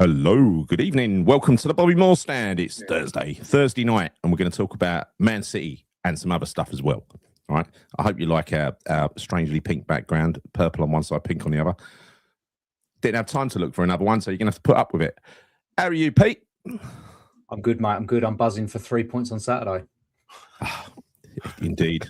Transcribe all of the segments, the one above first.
Hello, good evening. Welcome to the Bobby Moore Stand. It's Thursday night, and we're going to talk about Man City and some other stuff as well. All right. I hope you like our strangely pink background, purple on one side, pink on the other. Didn't have time to look for another one, so you're going to have to put up with it. How are you, Pete? I'm good, mate. I'm good. I'm buzzing for 3 points on Saturday. Indeed.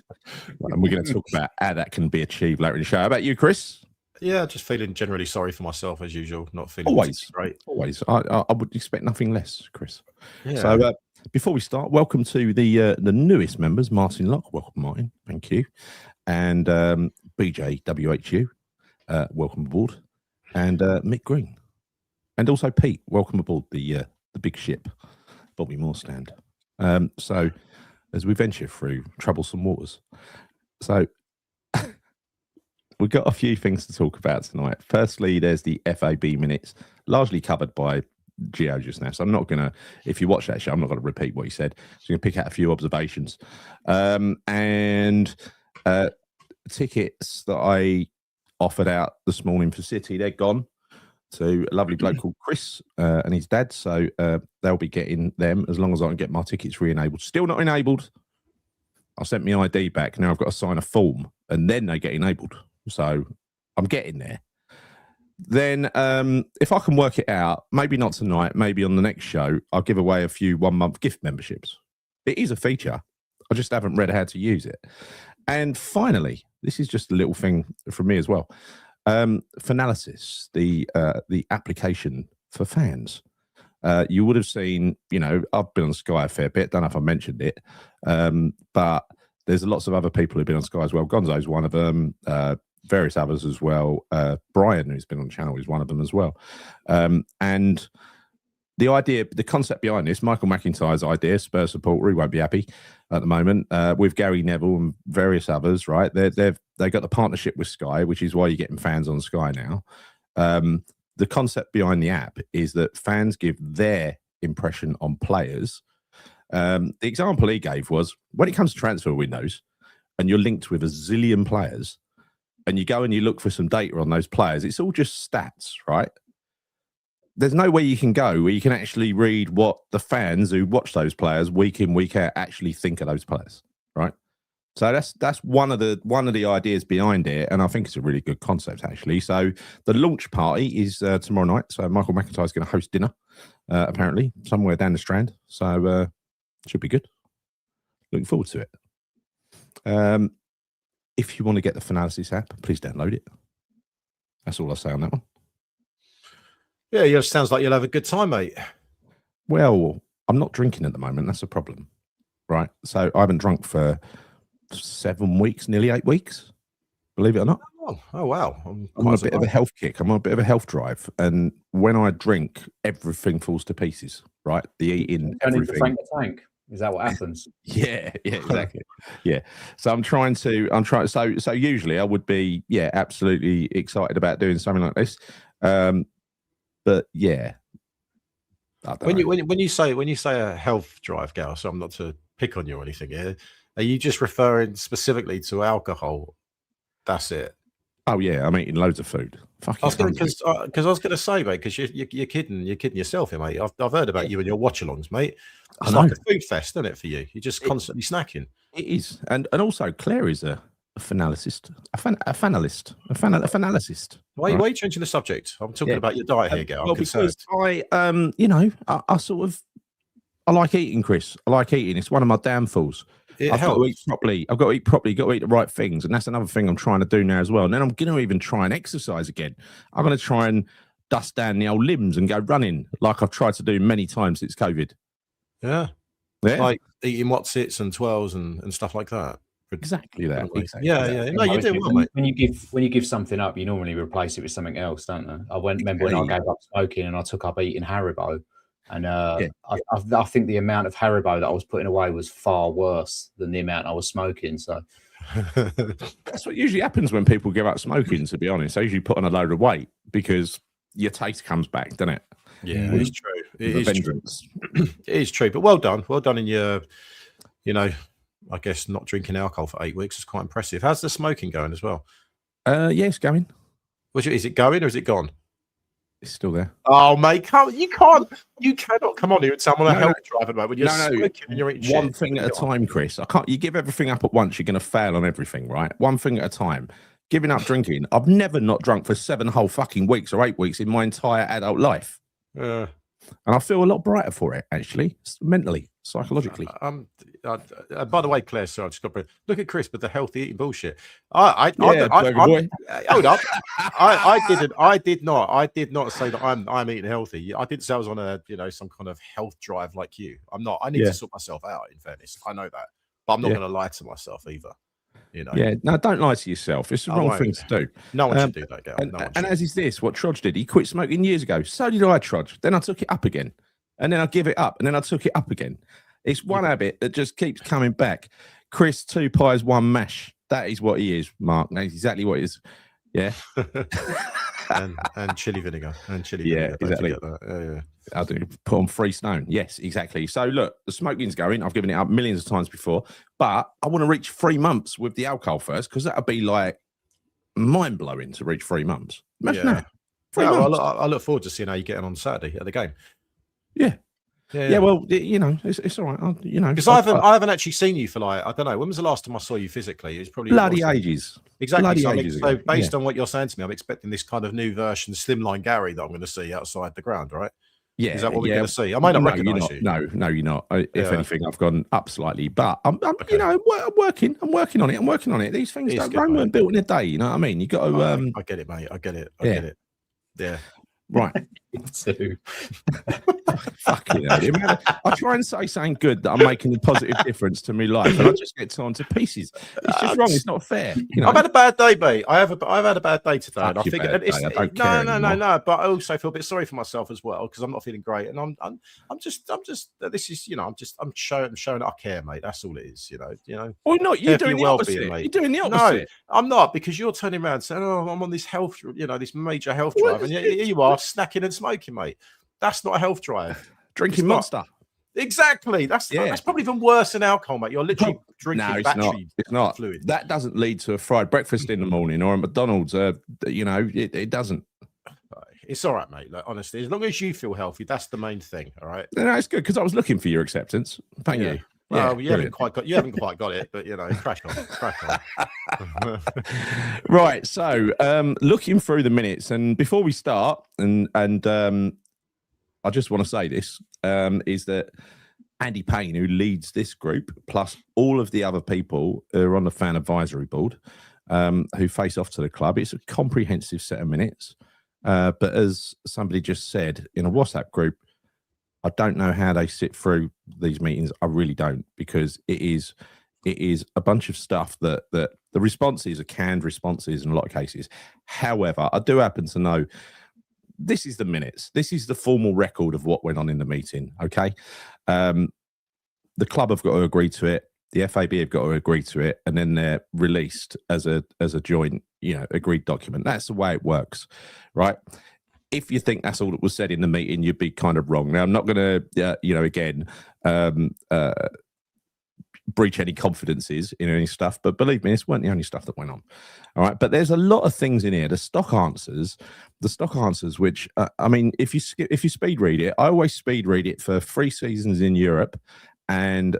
And we're going to talk about how that can be achieved later in the show. How about you, Chris? Yeah, just feeling generally sorry for myself as usual. Not feeling always great. Always. I would expect nothing less, Chris. Yeah. So before we start, welcome to the newest members, Martin Locke. Welcome, Martin. Thank you. And BJ WHU. Welcome aboard. And Mick Green. And also Pete. Welcome aboard the big ship, Bobby Moore Stand. So as we venture through troublesome waters. So we've got a few things to talk about tonight. Firstly, there's the FAB minutes, largely covered by Gio just now. So I'm not going to, if you watch that show, I'm not going to repeat what he said. So I'm going to pick out a few observations. And tickets that I offered out this morning for City, they're gone to a lovely bloke called Chris and his dad. So they'll be getting them as long as I can get my tickets re-enabled. Still not enabled. I sent my ID back. Now I've got to sign a form and then they get enabled. So I'm getting there. Then if I can work it out, maybe not tonight, maybe on the next show, I'll give away a few 1-month gift memberships. It is a feature. I just haven't read how to use it. And finally, this is just a little thing from me as well. Finalysis, the application for fans. You would have seen, you know, I've been on Sky a fair bit. Don't know if I mentioned it, but there's lots of other people who've been on Sky as well. Gonzo's one of them. Various others as well. Brian, who's been on the channel, is one of them as well. And the idea, the concept behind this, Michael McIntyre's idea, Spurs supporter, he won't be happy at the moment, with Gary Neville and various others, right? They've got the partnership with Sky, which is why you're getting fans on Sky now. The concept behind the app is that fans give their impression on players. The example he gave was when it comes to transfer windows and you're linked with a zillion players and you go and you look for some data on those players, it's all just stats, right? There's no way you can go where you can actually read what the fans who watch those players week in, week out actually think of those players, right? So that's one of the ideas behind it, and I think it's a really good concept actually. So the launch party is tomorrow night. So Michael McIntyre is going to host dinner, apparently somewhere down the Strand. So should be good. Looking forward to it. If you want to get the Finalysis app, please download it. That's all I'll say on that one. Yeah, it sounds like you'll have a good time, mate. Well, I'm not drinking at the moment. That's a problem, right? So I haven't drunk for 7 weeks, nearly 8 weeks. Believe it or not. Oh wow! I'm on a bit of a health kick. I'm on a bit of a health drive, and when I drink, everything falls to pieces. Right, the eating, everything. Frank the Tank. Is that what happens? Yeah, exactly. Yeah. So I'm trying. So usually I would be, absolutely excited about doing something like this. But yeah. When you say a health drive, Gal, so I'm not to pick on you or anything here. Are you just referring specifically to alcohol? That's it. Oh yeah, I'm eating loads of food. Because I was going to say, mate, because you're kidding yourself here, mate. I've heard about you and your watch-alongs, mate. It's like a food fest, isn't it, for you? You're just constantly snacking. It is, and also Claire is a fanalist. Why are you changing the subject? I'm talking about your diet here, Gal. Well, because I like eating, Chris. I like eating. It's one of my downfalls. I've got to eat properly. Got to eat the right things. And that's another thing I'm trying to do now as well. And then I'm going to even try and exercise again. I'm going to try and dust down the old limbs and go running like I've tried to do many times since COVID. Yeah. Like eating Wotsits and twirls and stuff like that. Exactly that. Exactly. Yeah. No, you do well, mate. When you give something up, you normally replace it with something else, don't you? Remember when I gave up smoking and I took up eating Haribo. And I think the amount of Haribo that I was putting away was far worse than the amount I was smoking. So that's what usually happens when people give up smoking, to be honest. They usually put on a load of weight because your taste comes back, doesn't it? Yeah, it's true. It is true. It is true. But well done in your, I guess not drinking alcohol for 8 weeks is quite impressive. How's the smoking going as well? Yeah, it's going. Is it going or is it gone? It's still there. Oh, mate, you cannot come on here and tell me a health drive at the moment when you're smoking and you're eating One shit. thing at a time, Chris. I can't. You give everything up at once, you're going to fail on everything, right? One thing at a time. Giving up drinking. I've never not drunk for 7 whole fucking weeks or 8 weeks in my entire adult life. And I feel a lot brighter for it, actually, mentally, psychologically. By the way, Claire, sorry, I just got to look at Chris with the healthy eating bullshit. Hold up. I did not say that I'm eating healthy. I didn't say I was on some kind of health drive like you. I'm not. I need to sort myself out, in fairness. I know that. But I'm not going to lie to myself either. Yeah, no, don't lie to yourself. It's the wrong thing to do. No one should do that, Gal. And as is this, what Trudge did, he quit smoking years ago. So did I, Trudge. Then I took it up again. And then I give it up. And then I took it up again. It's one habit that just keeps coming back. Chris, 2 pies, 1 mash. That is what he is, Mark. That's exactly what he is. Yeah. and chili vinegar. And chili vinegar. Exactly. Yeah. I do. Put on 3 stone. Yes, exactly. So look, the smoking's going. I've given it up millions of times before, but I want to reach 3 months with the alcohol first, because that'll be like mind blowing to reach 3 months. Imagine that. 3 months. Well, I look forward to seeing how you're getting on Saturday at the game. Yeah. Well, it's all right. Because I haven't actually seen you for I don't know. When was the last time I saw you physically? It was probably bloody ages. Exactly. So based on what you're saying to me, I'm expecting this kind of new version, Slimline Gary, that I'm going to see outside the ground, right? Yeah, is that what we're going to see? I might not recognise you. No, you're not. If anything, I've gone up slightly, but I'm working. I'm working on it. These things weren't built in a day. You know what I mean? You got to. I get it, mate. I get it. Yeah. Right. Too. Fucking hell. I try and say something good that I'm making a positive difference to my life, and I just get torn to pieces. It's just wrong. It's not fair. I've had a bad day, mate. I've had a bad day today. And I think no. But I also feel a bit sorry for myself as well, because I'm not feeling great, and I'm just. This is, I'm showing that I care, mate. That's all it is. Well, not you're doing the opposite. Mate. You're doing the opposite. No, I'm not, because you're turning around saying, "Oh, I'm on this health, this major health drive," and here you are snacking and smoking, mate. That's not a health drive. Drinking Monster. Exactly. That's probably even worse than alcohol, mate. You're literally drinking it's not. Fluid. That doesn't lead to a fried breakfast in the morning or a McDonald's. It doesn't. It's all right, mate. Like, honestly, as long as you feel healthy, that's the main thing. All right. No, it's good, because I was looking for your acceptance. Thank you. Well, you haven't quite got it, but crack on. Right. So, looking through the minutes, and before we start, and I just want to say this, is that Andy Payne, who leads this group, plus all of the other people who are on the fan advisory board, who face off to the club, it's a comprehensive set of minutes. But as somebody just said in a WhatsApp group, I don't know how they sit through these meetings. I really don't, because it is a bunch of stuff that the responses are canned responses in a lot of cases. However, I do happen to know this is the minutes. This is the formal record of what went on in the meeting. Okay. The club have got to agree to it. The FAB have got to agree to it, and then they're released as a joint, agreed document. That's the way it works, right? If you think that's all that was said in the meeting, you'd be kind of wrong. Now, I'm not going to, breach any confidences in any stuff, but believe me, this weren't the only stuff that went on. All right, but there's a lot of things in here. The stock answers, which if you speed read it, I always speed read it for 3 seasons in Europe, and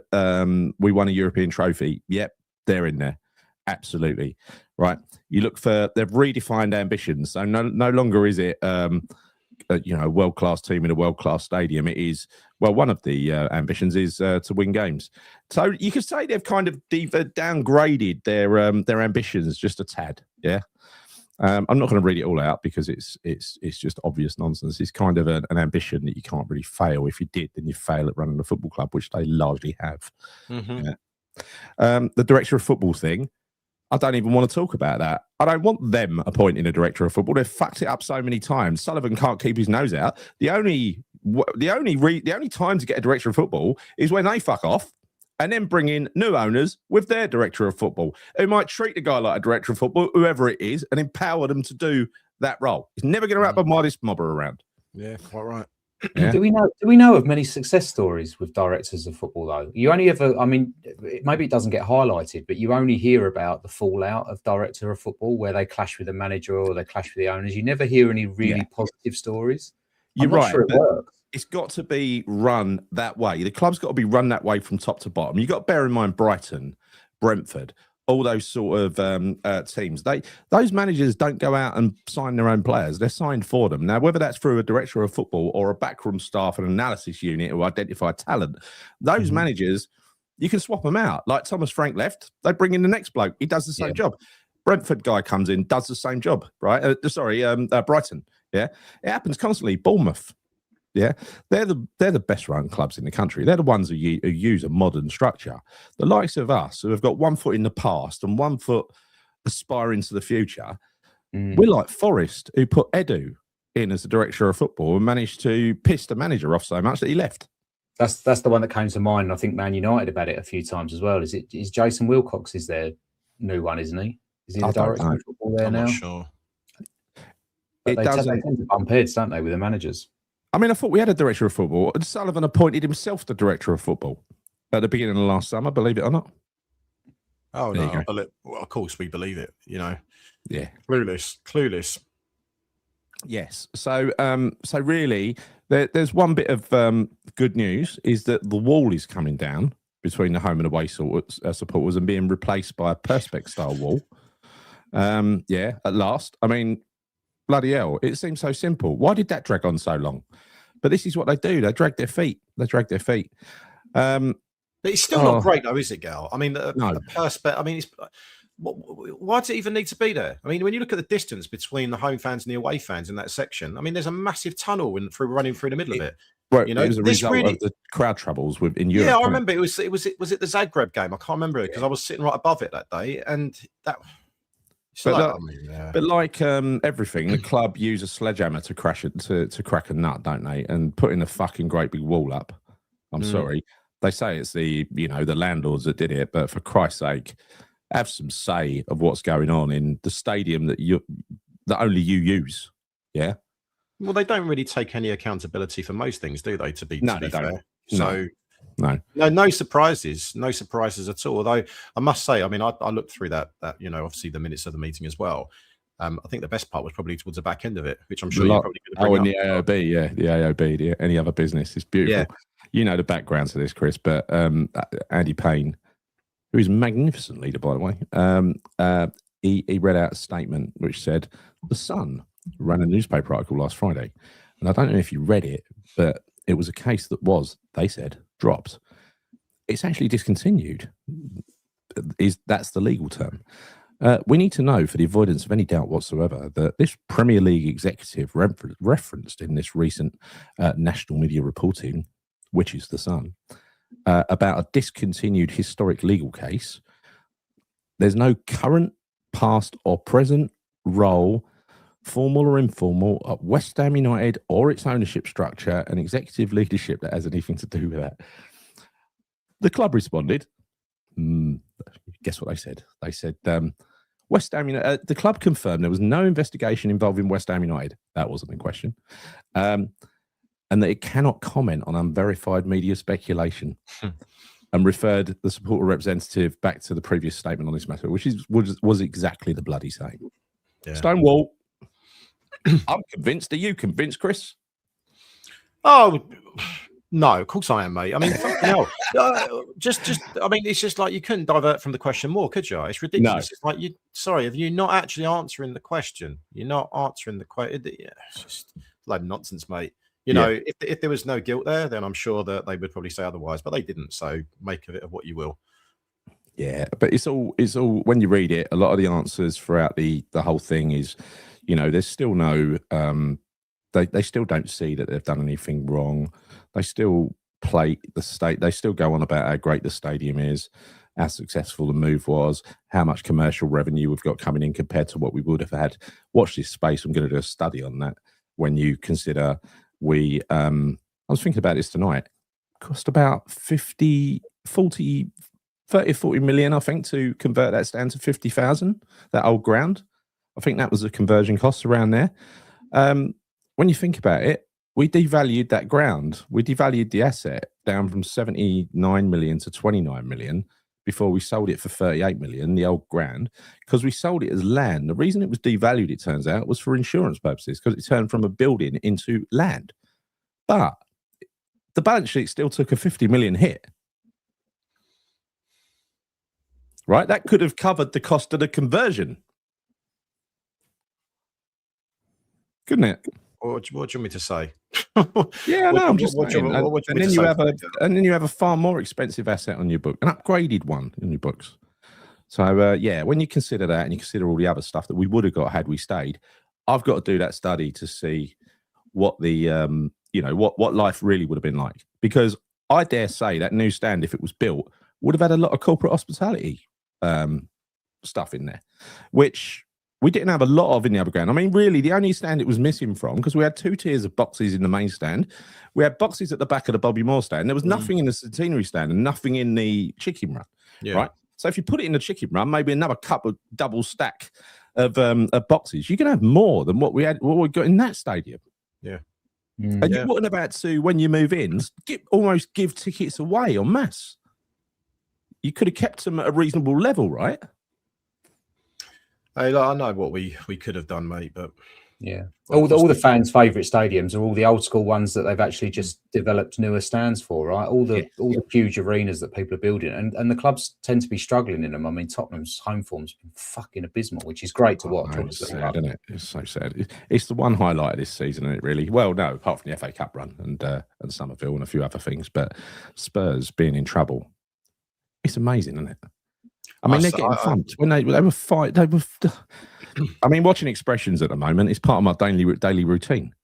we won a European trophy. Yep, they're in there. Absolutely. Right. You look for, they've redefined ambitions. So no longer is it, a world-class team in a world-class stadium. It is, well, one of the ambitions is to win games. So you could say they've kind of downgraded their ambitions just a tad. Yeah. I'm not going to read it all out, because it's just obvious nonsense. It's kind of an ambition that you can't really fail. If you did, then you fail at running a football club, which they largely have. Mm-hmm. Yeah. The director of football thing, I don't even want to talk about that. I don't want them appointing a director of football. They've fucked it up so many times. Sullivan can't keep his nose out. The only time to get a director of football is when they fuck off and then bring in new owners with their director of football, who might treat the guy like a director of football, whoever it is, and empower them to do that role. It's never going to wrap a modest mobber around. Yeah, quite right. Yeah. Do we know of many success stories with directors of football though? You only ever, I mean, maybe it doesn't get highlighted, but you only hear about the fallout of director of football where they clash with the manager or they clash with the owners. You never hear any really positive stories. You're I'm not right. sure it works. It's got to be run that way. The club's got to be run that way from top to bottom. You've got to bear in mind Brighton, Brentford, all those sort of teams. Those managers don't go out and sign their own players. They're signed for them. Now, whether that's through a director of football or a backroom staff and analysis unit who identify talent, those managers, you can swap them out. Like Thomas Frank left, they bring in the next bloke. He does the same job. Brentford guy comes in, does the same job, right? Brighton. Yeah, it happens constantly. Bournemouth. Yeah, they're the best run clubs in the country. They're the ones who use a modern structure. The likes of us, who have got 1 foot in the past and 1 foot aspiring to the future, we're like Forest, who put Edu in as the director of football and managed to piss the manager off so much that he left. That's the one that came to mind. I think Man United about it a few times as well. Is Jason Wilcox is their new one, isn't he? Is he the director of football there now? I'm not sure. But they tend to bump heads, don't they, with the managers? I mean, I thought we had a director of football. Sullivan appointed himself the director of football at the beginning of last summer, believe it or not. Oh, no. Well, of course, we believe it, you know. Yeah. Clueless. Yes. So really, there's one bit of good news is that the wall is coming down between the home and away supporters and being replaced by a Perspex-style wall. At last. I mean, bloody hell, it seems so simple. Why did that drag on so long? But this is what they do. They drag their feet. But it's still not great, though, is it, Gal? I mean, Perspex. I mean, why does it even need to be there? I mean, when you look at the distance between the home fans and the away fans in that section, I mean, there's a massive tunnel running through the middle of it. Well, you know, it was a result of the crowd troubles in Europe. Yeah, I remember it was the Zagreb game. I can't remember it because I was sitting right above it that day, and that. But like everything, the club use a sledgehammer to crack a nut, don't they? And putting a fucking great big wall up. I'm sorry. They say it's the landlords that did it, but for Christ's sake, have some say of what's going on in the stadium that only you use. Yeah. Well, they don't really take any accountability for most things, do they? To be fair. So. No surprises at all. Although I must say, I mean, I looked through that obviously the minutes of the meeting as well. I think the best part was probably towards the back end of it, which I'm sure you're probably going to bring up. The AOB, any other business is beautiful. Yeah. You know the background to this, Chris, but Andy Payne, who is a magnificent leader, by the way, he read out a statement which said, The Sun ran a newspaper article last Friday, and I don't know if you read it, but it was a case that was, they said, dropped. It's actually discontinued. That's the legal term. We need to know, for the avoidance of any doubt whatsoever, that this Premier League executive referenced in this recent national media reporting, which is The Sun, about a discontinued historic legal case. There's no current, past, or present role, formal or informal, at West Ham United or its ownership structure and executive leadership that has anything to do with that. The club responded. Guess what they said? They said, West Ham United, the club confirmed there was no investigation involving West Ham United. That wasn't in question. And that it cannot comment on unverified media speculation. And referred the supporter representative back to the previous statement on this matter, which was exactly the bloody same. Yeah. Stonewall. I'm convinced. Are you convinced, Chris? Oh, no, of course I am, mate. I mean, fucking hell. I mean, it's just like you couldn't divert from the question more, could you? It's ridiculous. No. It's like if you're not actually answering the question, you're not answering the question. It's just like nonsense, mate. You know, if there was no guilt there, then I'm sure that they would probably say otherwise, but they didn't. So make of it of what you will. Yeah, but it's all when you read it, a lot of the answers throughout the whole thing is, there's still no, they still don't see that they've done anything wrong. They still play the state. They still go on about how great the stadium is, how successful the move was, how much commercial revenue we've got coming in compared to what we would have had. Watch this space. I'm going to do a study on that. When you consider I was thinking about this tonight, cost about 30 or 40 million, I think, to convert that stand to 50,000, that old ground. I think that was the conversion cost around there. When you think about it, we devalued that ground. We devalued the asset down from 79 million to 29 million before we sold it for 38 million, the old ground, because we sold it as land. The reason it was devalued, it turns out, was for insurance purposes, because it turned from a building into land. But the balance sheet still took a 50 million hit. Right? That could have covered the cost of the conversion. Couldn't it? What do you want me to say? Yeah, no, I'm just saying. And then you have a far more expensive asset on your book, an upgraded one in your books. So yeah, when you consider that and you consider all the other stuff that we would have got had we stayed, I've got to do that study to see what the what life really would have been like. Because I dare say that new stand, if it was built, would have had a lot of corporate hospitality stuff in there, which we didn't have a lot of in the other ground. I mean, really, the only stand it was missing from, because we had 2 tiers of boxes in the main stand. We had boxes at the back of the Bobby Moore stand. There was nothing in the centenary stand and nothing in the chicken run, right? So if you put it in the chicken run, maybe another cup of double stack of boxes, you can have more than what we got in that stadium. Yeah. And you wouldn't have had to, when you move in, almost give tickets away en masse. You could have kept them at a reasonable level, right? Hey, look, I know what we could have done, mate, but yeah, all the fans' favourite stadiums are all the old school ones that they've actually just developed newer stands for, right? All the huge arenas that people are building, and the clubs tend to be struggling in them. I mean, Tottenham's home form's been fucking abysmal, which is great to watch. It's sad, isn't it? It's so sad. It's the one highlight of this season, isn't it? Really. Well, no, apart from the FA Cup run and Somerville and a few other things, but Spurs being in trouble, it's amazing, isn't it? I mean, they're getting thumped when they were fight. They were. I mean, watching expressions at the moment is part of my daily routine.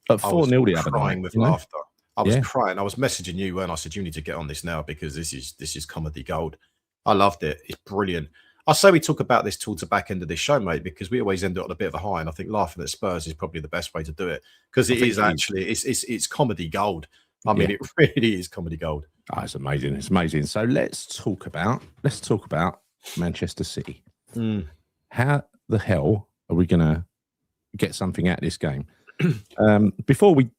At 4-0 the other night, with laughter. I was crying. I was messaging you and I said, "You need to get on this now because this is comedy gold." I loved it. It's brilliant. I say we talk about this towards the back end of this show, mate, because we always end it on a bit of a high, and I think laughing at Spurs is probably the best way to do it because it's comedy gold. I mean, it really is comedy gold. Oh, it's amazing. It's amazing. So let's talk about Manchester City. How the hell are we going to get something out of this game? Before we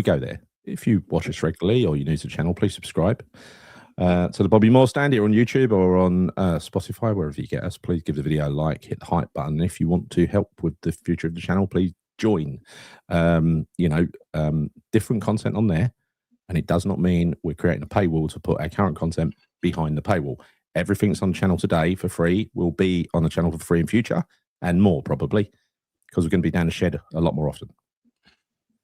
go there, if you watch us regularly or you're new to the channel, please subscribe to the Bobby Moore stand here on YouTube or on Spotify, wherever you get us. Please give the video a like, hit the hype button. And if you want to help with the future of the channel, please join. Different content on there. And it does not mean we're creating a paywall to put our current content behind the paywall. Everything's on the channel today for free will be on the channel for free in future and more probably because we're going to be down the shed a lot more often.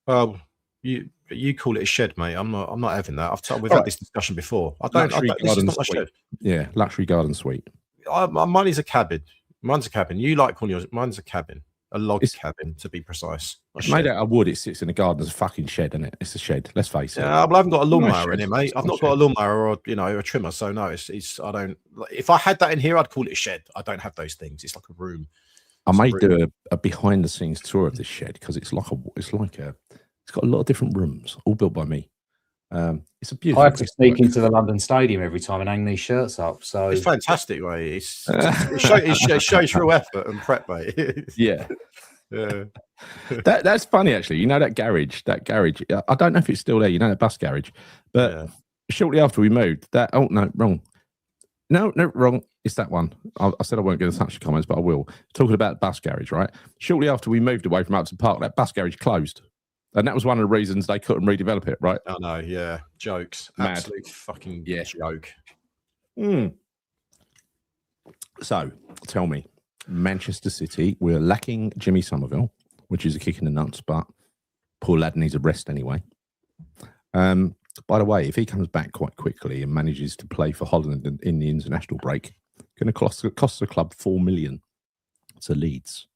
Well, you call it a shed, mate. I'm not having that. We've had this discussion before. This is not my shed. Yeah, luxury garden suite. Mine is a cabin. Mine's a cabin. You like calling yours? Mine's a cabin. A log cabin, to be precise. It's made out of wood. It sits in the garden as a fucking shed, isn't it? It's a shed. Let's face it. Yeah, but I haven't got a lawnmower in it, mate. I've not got a lawnmower or a trimmer. So no, it's. I don't. If I had that in here, I'd call it a shed. I don't have those things. It's like a room. I may do a behind the scenes tour of this shed because it's got a lot of different rooms, all built by me. It's a beautiful. I have to sneak into the London Stadium every time and hang these shirts up. So it's fantastic, mate. It shows real effort and prep, mate. Yeah. That's funny, actually. You know that garage. I don't know if it's still there. You know that bus garage, but shortly after we moved, wrong. It's that one. I said I won't get to touch the comments, but I will. Talking about bus garage, right? Shortly after we moved away from Upton Park, that bus garage closed. And that was one of the reasons they couldn't redevelop it, right? I know, yeah. Jokes. Mad. Absolute fucking joke. So, tell me, Manchester City, we're lacking Jimmy Somerville, which is a kick in the nuts, but poor lad needs a rest anyway. By the way, if he comes back quite quickly and manages to play for Holland in the international break, going to cost the club 4 million to Leeds.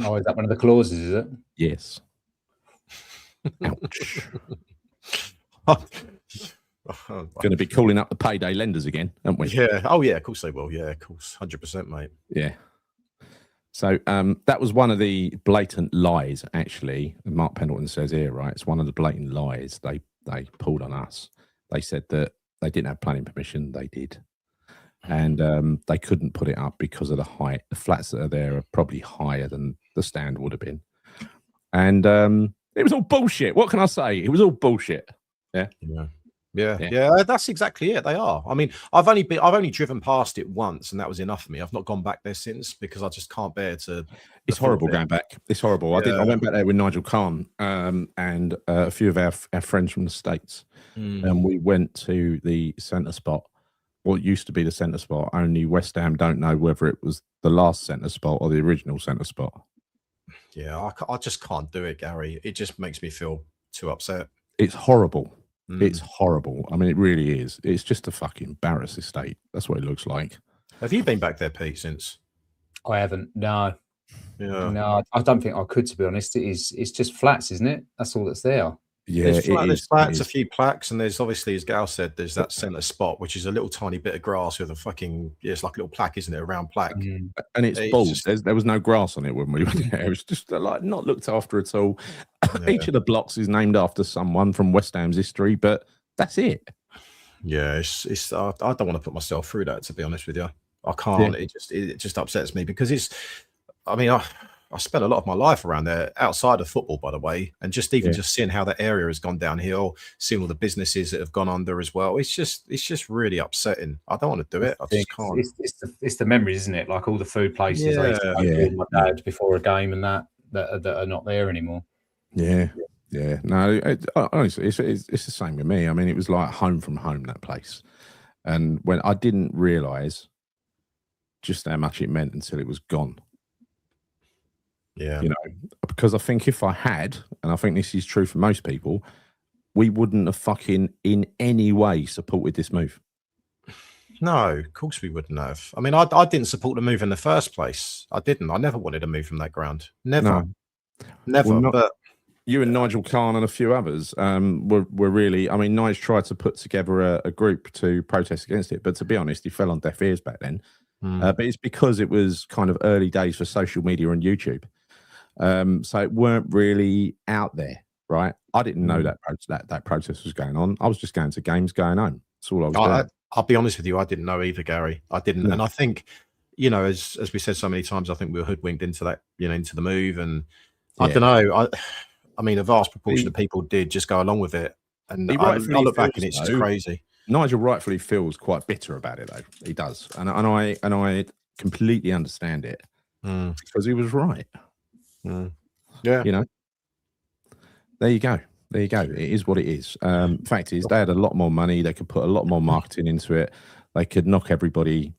Oh, is that one of the clauses, is it? Yes. Ouch. Going to be calling up the payday lenders again, aren't we? Yeah. Oh, yeah. Of course they will. Yeah, of course. 100%, mate. Yeah. So that was one of the blatant lies, actually. Mark Pendleton says here, right? It's one of the blatant lies they pulled on us. They said that they didn't have planning permission. They did. And they couldn't put it up because of the height. The flats that are there are probably higher than the stand would have been. And It was all bullshit. What can I say? It was all bullshit. Yeah. Yeah. That's exactly it. They are. I mean, I've only driven past it once, and that was enough for me. I've not gone back there since because I just can't bear to. It's horrible going back. It's horrible. Yeah. I went back there with Nigel Khan and a few of our friends from the States, and we went to the centre spot. What used to be the centre spot. Only West Ham don't know whether it was the last centre spot or the original centre spot. Yeah, I just can't do it, Gary. It just makes me feel too upset. It's horrible. It's horrible. I mean, it really is. It's just a fucking Barras estate. That's what it looks like. Have you been back there, Pete, since? I haven't. No. Yeah. No, I don't think I could, to be honest. It's just flats, isn't it? That's all that's there. Yeah, there's flats, a few plaques, and there's obviously, as Gal said, there's that centre spot, which is a little tiny bit of grass with a fucking, it's like a little plaque, isn't it? A round plaque. And it's bald. There was no grass on it when we went there. It was just like not looked after at all. Yeah. Each of the blocks is named after someone from West Ham's history, but that's it. Yeah, it's I don't want to put myself through that, to be honest with you. I can't. Yeah. It just upsets me because I spent a lot of my life around there outside of football, by the way, and just seeing how that area has gone downhill, seeing all the businesses that have gone under as well. It's just really upsetting. I don't want to do it. I just can't. It's the memories, isn't it? Like all the food places I used to go to with my dad before a game and that are not there anymore. Yeah. No, honestly, it's the same with me. I mean, it was like home from home, that place. And when I didn't realise just how much it meant until it was gone. Yeah. You know, because I think if I had, and I think this is true for most people, we wouldn't have fucking in any way supported this move. No, of course we wouldn't have. I mean, I didn't support the move in the first place. I didn't. I never wanted to move from that ground. Never. Well, but you and Nigel Khan and a few others were really, I mean, Nigel tried to put together a group to protest against it, but to be honest, he fell on deaf ears back then. But it's because it was kind of early days for social media and YouTube. So it weren't really out there, right? I didn't know that protest was going on. I was just going to games, going home. That's all I was doing. I'll be honest with you, I didn't know either, Gary. I didn't, and I think, you know, as we said so many times, I think we were hoodwinked into that, you know, into the move, and I don't know. I mean, a vast proportion of people did just go along with it, and I look back and it's just crazy. Nigel rightfully feels quite bitter about it, though. He does, and I completely understand it because he was right. Yeah, you know, there you go. It is what it is. Fact is, they had a lot more money. They could put a lot more marketing into it. They could knock everybody,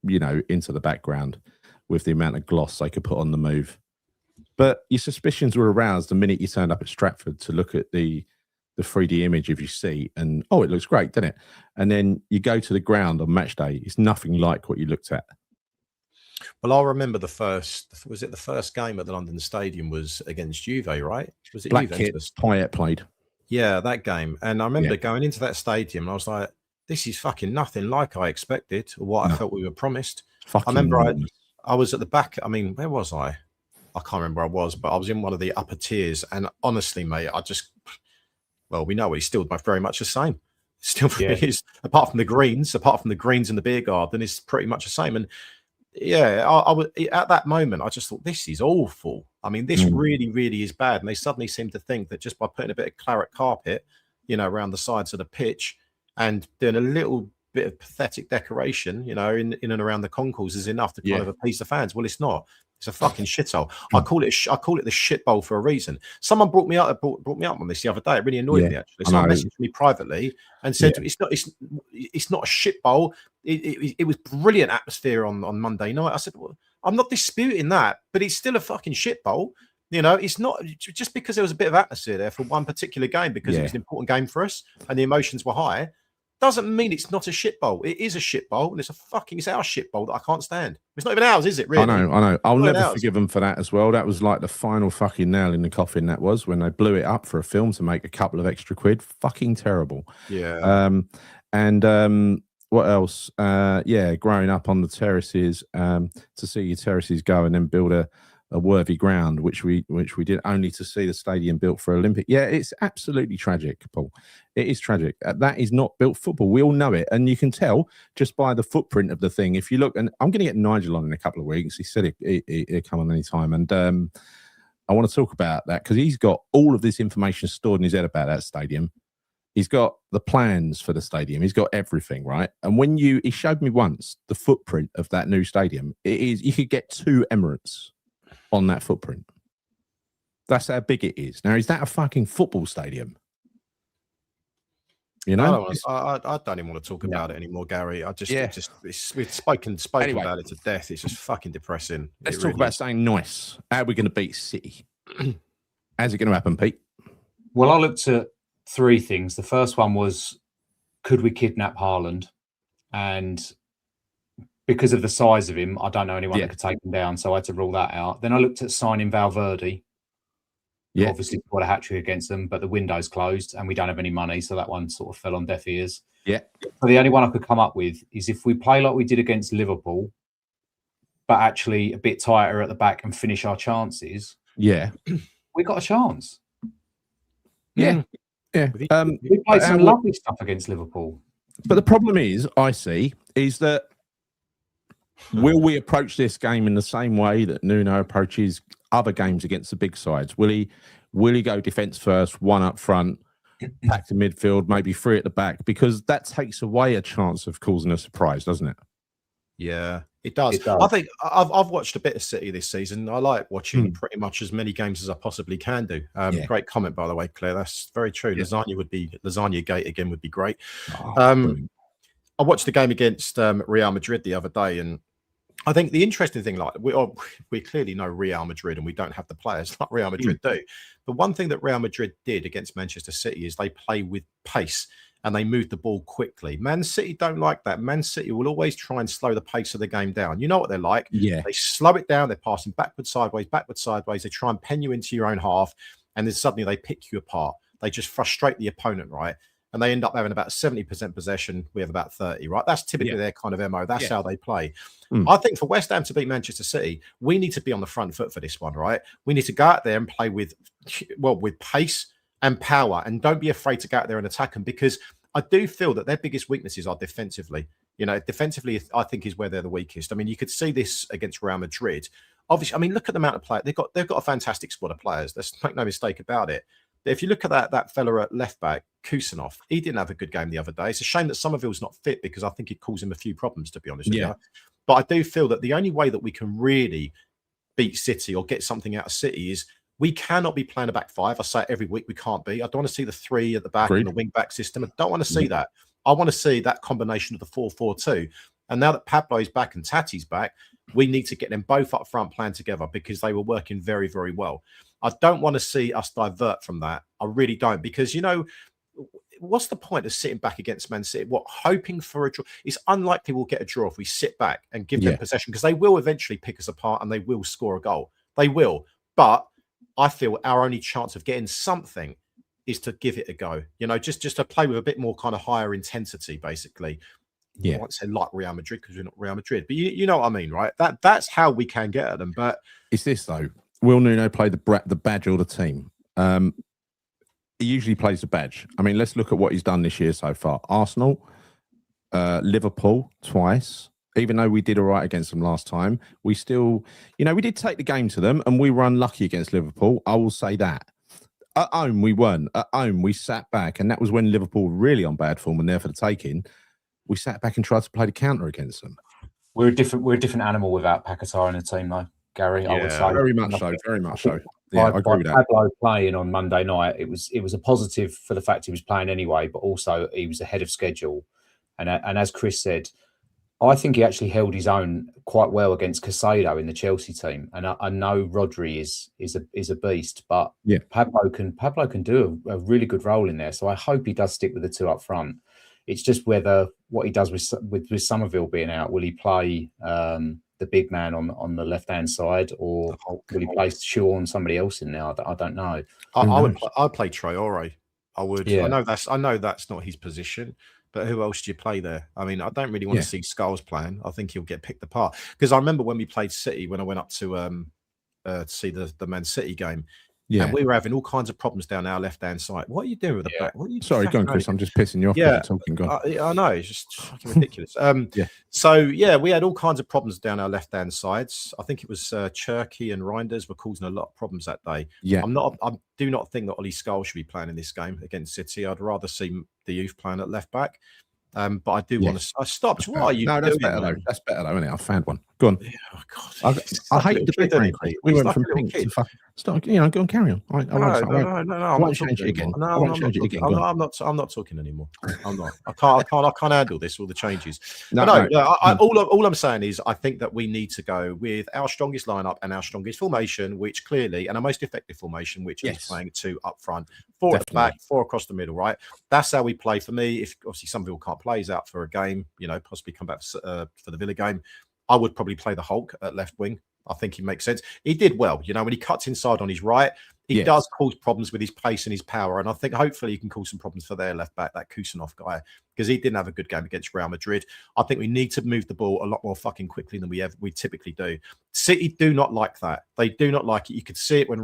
you know, into the background with the amount of gloss they could put on the move. But your suspicions were aroused the minute you turned up at Stratford to look at the 3D image of your seat, and it looks great, doesn't it? And then you go to the ground on match day. It's nothing like what you looked at. Well, I remember the first game at the London Stadium was against Juve, right? Was it Black Kit, Payet played. Yeah, that game. And I remember going into that stadium and I was like, this is fucking nothing like I expected or what I felt we were promised. I remember I was at the back. I mean, where was I? I can't remember where I was, but I was in one of the upper tiers. And honestly, mate, we know it's still very much the same. Still is, apart from the greens in the beer garden, it's pretty much the same. And I was at that moment. I just thought, this is awful. I mean, this really, really is bad. And they suddenly seem to think that just by putting a bit of claret carpet, you know, around the sides of the pitch and doing a little bit of pathetic decoration, you know, in and around the concourse is enough to kind of appease the fans. Well, it's not. It's a fucking shithole. I call it the shit bowl for a reason. Someone brought me up on this the other day. It really annoyed me actually. Someone messaged me privately and said it's not a shit bowl. It was brilliant atmosphere on Monday night. I said, well, I'm not disputing that, but it's still a fucking shit bowl. You know, it's not just because there was a bit of atmosphere there for one particular game because it was an important game for us and the emotions were high. Doesn't mean it's not a shit bowl. It is a shit bowl, and it's our shit bowl that I can't stand. It's not even ours, is it? Really? I know. I'll never forgive them for that as well. That was like the final fucking nail in the coffin. That was when they blew it up for a film to make a couple of extra quid. Fucking terrible. Yeah. What else? Growing up on the terraces, to see your terraces go and then build a worthy ground, which we did, only to see the stadium built for Olympic. Yeah, it's absolutely tragic, Paul. It is tragic. That is not built football. We all know it, and you can tell just by the footprint of the thing. If you look, and I'm going to get Nigel on in a couple of weeks. He said he'd come on any time, and I want to talk about that because he's got all of this information stored in his head about that stadium. He's got the plans for the stadium. He's got everything, right? And when he showed me once the footprint of that new stadium, you could get 2 Emirates on that footprint. That's how big it is. Now, is that a fucking football stadium? You know, I don't even want to talk about it anymore, Gary. We've spoken anyway, about it to death. It's just fucking depressing. Let's talk about something nice. How are we going to beat City? How's it going to happen, Pete? Well, I looked at 3 things. The first one was, could we kidnap Haaland? And because of the size of him, I don't know anyone that could take him down, so I had to rule that out. Then I looked at signing Valverde. Yeah, obviously got a hat-trick against them, but the window's closed and we don't have any money, so that one sort of fell on deaf ears. Yeah. So the only one I could come up with is if we play like we did against Liverpool, but actually a bit tighter at the back and finish our chances. Yeah, we got a chance. Yeah, yeah. We played some lovely stuff against Liverpool. But the problem is that will we approach this game in the same way that Nuno approaches other games against the big sides? Will he go defence first, 1 up front, pack to midfield, maybe 3 at the back? Because that takes away a chance of causing a surprise, doesn't it? Yeah, it does. I think I've watched a bit of City this season. I like watching pretty much as many games as I possibly can do. Great comment, by the way, Claire. That's very true. Yeah. Lasagna Gate again would be great. I watched the game against Real Madrid the other day, and I think the interesting thing, like we clearly know Real Madrid and we don't have the players like Real Madrid do. But one thing that Real Madrid did against Manchester City is they play with pace and they move the ball quickly. Man City don't like that. Man City will always try and slow the pace of the game down. You know what they're like? Yeah. They slow it down. They're passing backwards, sideways. They try and pen you into your own half. And then suddenly they pick you apart. They just frustrate the opponent, right? And they end up having about 70% possession. We have about 30, right? That's typically their kind of MO. That's how they play. I think for West Ham to beat Manchester City, we need to be on the front foot for this one, right? We need to go out there and play with pace and power, and don't be afraid to go out there and attack them, because I do feel that their biggest weaknesses are defensively. You know, defensively, I think is where they're the weakest. I mean, you could see this against Real Madrid. Obviously, I mean, look at the amount of players. They've got a fantastic squad of players. Let's make no mistake about it. If you look at that fella at left back, Kusanov, he didn't have a good game the other day. It's a shame that Somerville's not fit, because I think it caused him a few problems, to be honest with you. But I do feel that the only way that we can really beat City or get something out of City is we cannot be playing a back 5. I say it every week, we can't be. I don't want to see the 3 at the back in the wing back system. I don't want to see that. I want to see that combination of the 4-4-2. And now that Pablo is back and Tati's back, we need to get them both up front playing together, because they were working very, very well. I don't want to see us divert from that. I really don't, because, you know, what's the point of sitting back against Man City? Hoping for a draw? It's unlikely we'll get a draw if we sit back and give them possession, because they will eventually pick us apart and they will score a goal. They will. But I feel our only chance of getting something is to give it a go. You know, just to play with a bit more kind of higher intensity, basically. I won't say like Real Madrid, because we're not Real Madrid, but you know what I mean, right? That's how we can get at them. But it's this though. Will Nuno play the badge or the team? He usually plays the badge. I mean, let's look at what he's done this year so far. Arsenal, Liverpool twice. Even though we did all right against them last time, we still, you know, we did take the game to them, and we were unlucky against Liverpool. I will say that. At home, we weren't. At home, we sat back, and that was when Liverpool were really on bad form and there for the taking. We sat back and tried to play the counter against them. We're a different animal without Paquetá in the team, though, Gary. I would say very much so. Very much so. Yeah, I agree with that. Pablo playing on Monday night, it was a positive for the fact he was playing anyway, but also he was ahead of schedule. And as Chris said, I think he actually held his own quite well against Caicedo in the Chelsea team. And I know Rodri is a beast, but Pablo can do a really good role in there. So I hope he does stick with the 2 up front. It's just whether what he does with Somerville being out, will he play the big man on the left hand side, or will he play Shaw and somebody else in there? I don't know. I'd play Traore. I would. Yeah. I know that's not his position, but who else do you play there? I mean, I don't really want to see Scholes playing. I think he'll get picked apart, because I remember when we played City, when I went up to see the Man City game. Yeah. And we were having all kinds of problems down our left-hand side. What are you doing with the back? What are you Sorry, go on, Chris. I'm just pissing you off because you're talking. Go on. I know. It's just fucking ridiculous. Yeah. So, yeah, we had all kinds of problems down our left-hand sides. I think it was Cherky and Reinders were causing a lot of problems that day. Yeah. I do not think that Ollie Skull should be playing in this game against City. I'd rather see the youth playing at left-back. But I do want to. I stopped. What are you doing? No, that's better though. That's better though, isn't it? I found one. Go on. Yeah, oh God. I hate the bit, frankly. We went from pink to fucking. Start, go on, carry on. I won't change it again. No, I won't change it again. I'm not talking anymore. I'm not. I can't handle this. All the changes. No. All I'm saying is, I think that we need to go with our strongest lineup and our strongest formation, which clearly, and our most effective formation, which is playing 2 up front, 4 at the back, 4 across the middle. Right. That's how we play. For me, if obviously some people can't play, he's out for a game. Possibly come back for the Villa game. I would probably play the Hulk at left wing. I think he makes sense. He did well, when he cuts inside on his right, he does cause problems with his pace and his power. And I think hopefully he can cause some problems for their left back, that Kusanov guy, because he didn't have a good game against Real Madrid. I think we need to move the ball a lot more fucking quickly than we typically do. City do not like that. They do not like it. You could see it when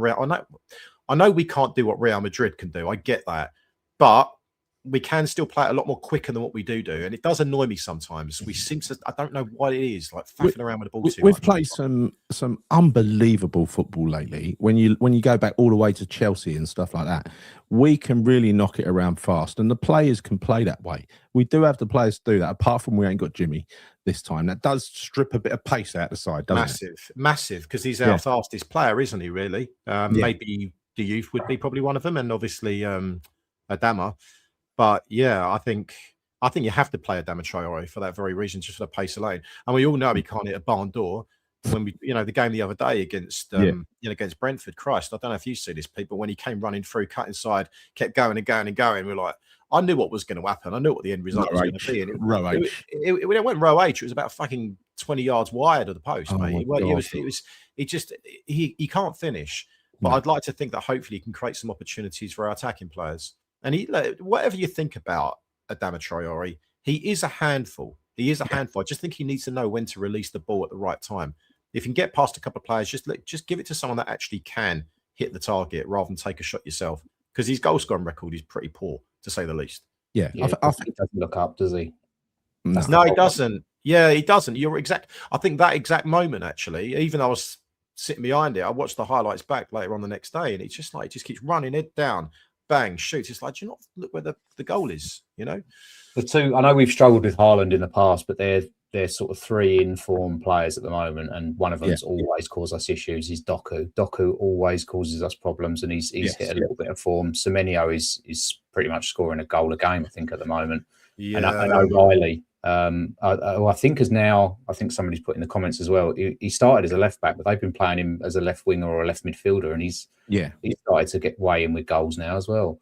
I know we can't do what Real Madrid can do. I get that. But we can still play it a lot more quicker than what we do. And it does annoy me sometimes. We seem to, I don't know what it is, like faffing around with the ball too much. We've played some unbelievable football lately. When you go back all the way to Chelsea and stuff like that, we can really knock it around fast. And the players can play that way. We do have the players to do that, apart from we ain't got Jimmy this time. That does strip a bit of pace out the side, doesn't it? Massive, because he's our fastest player, isn't he, really? Maybe the youth would be probably one of them, and obviously Adama. But yeah, I think you have to play Adama Traore for that very reason, just for the pace alone. And we all know he can't hit a barn door. When we, the game the other day against against Brentford, Christ, I don't know if you see this, people, when he came running through, cut inside, kept going and going and going. We're like, I knew what was going to happen. I knew what the end result was going to be. And it went row H. It was about fucking 20 yards wide of the post, mate. He can't finish. But I'd like to think that hopefully he can create some opportunities for our attacking players. And whatever you think about Adama Traore, he is a handful. I just think he needs to know when to release the ball at the right time. If you can get past a couple of players, just give it to someone that actually can hit the target rather than take a shot yourself. Because his goal scoring record is pretty poor, to say the least. I think he doesn't look up, does he? No, he doesn't. Yeah, he doesn't. You're exact. I think that exact moment, actually, even though I was sitting behind it, I watched the highlights back later on the next day, and it's just like, it just keeps running head down. Bang, shoots. It's like, do you not look where the goal is, The two, I know we've struggled with Haaland in the past, but they're sort of 3 in-form players at the moment, and one of them's always caused us issues is Doku. Doku always causes us problems, and he's hit a little bit of form. Semenyo is pretty much scoring a goal a game, I think, at the moment. Yeah. And O'Reilly, I think somebody's put in the comments as well. He started as a left back, but they've been playing him as a left winger or a left midfielder, and he's started to get way in with goals now as well.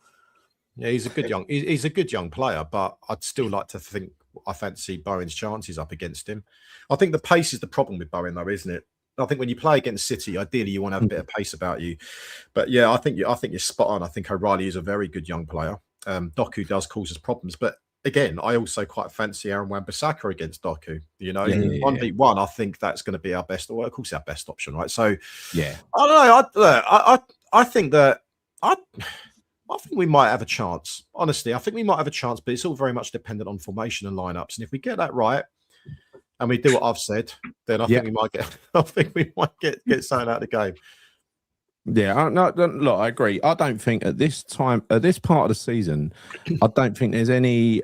Yeah, he's a good young player, but I'd still like to think I fancy Bowen's chances up against him. I think the pace is the problem with Bowen, though, isn't it? I think when you play against City, ideally you want to have a bit of pace about you. But yeah, I think you're spot on. I think O'Reilly is a very good young player. Doku does cause us problems, but again, I also quite fancy Aaron Wan-Bissaka against Doku. 1v1, I think that's going to be our best, or of course our best option, right? So yeah, I don't know. I think that I think we might have a chance. Honestly, I think we might have a chance, but it's all very much dependent on formation and lineups. And if we get that right, and we do what I've said, then I think we might get. I think we might get something out of the game. Yeah, look, I agree. I don't think at this time, at this part of the season, I don't think there's any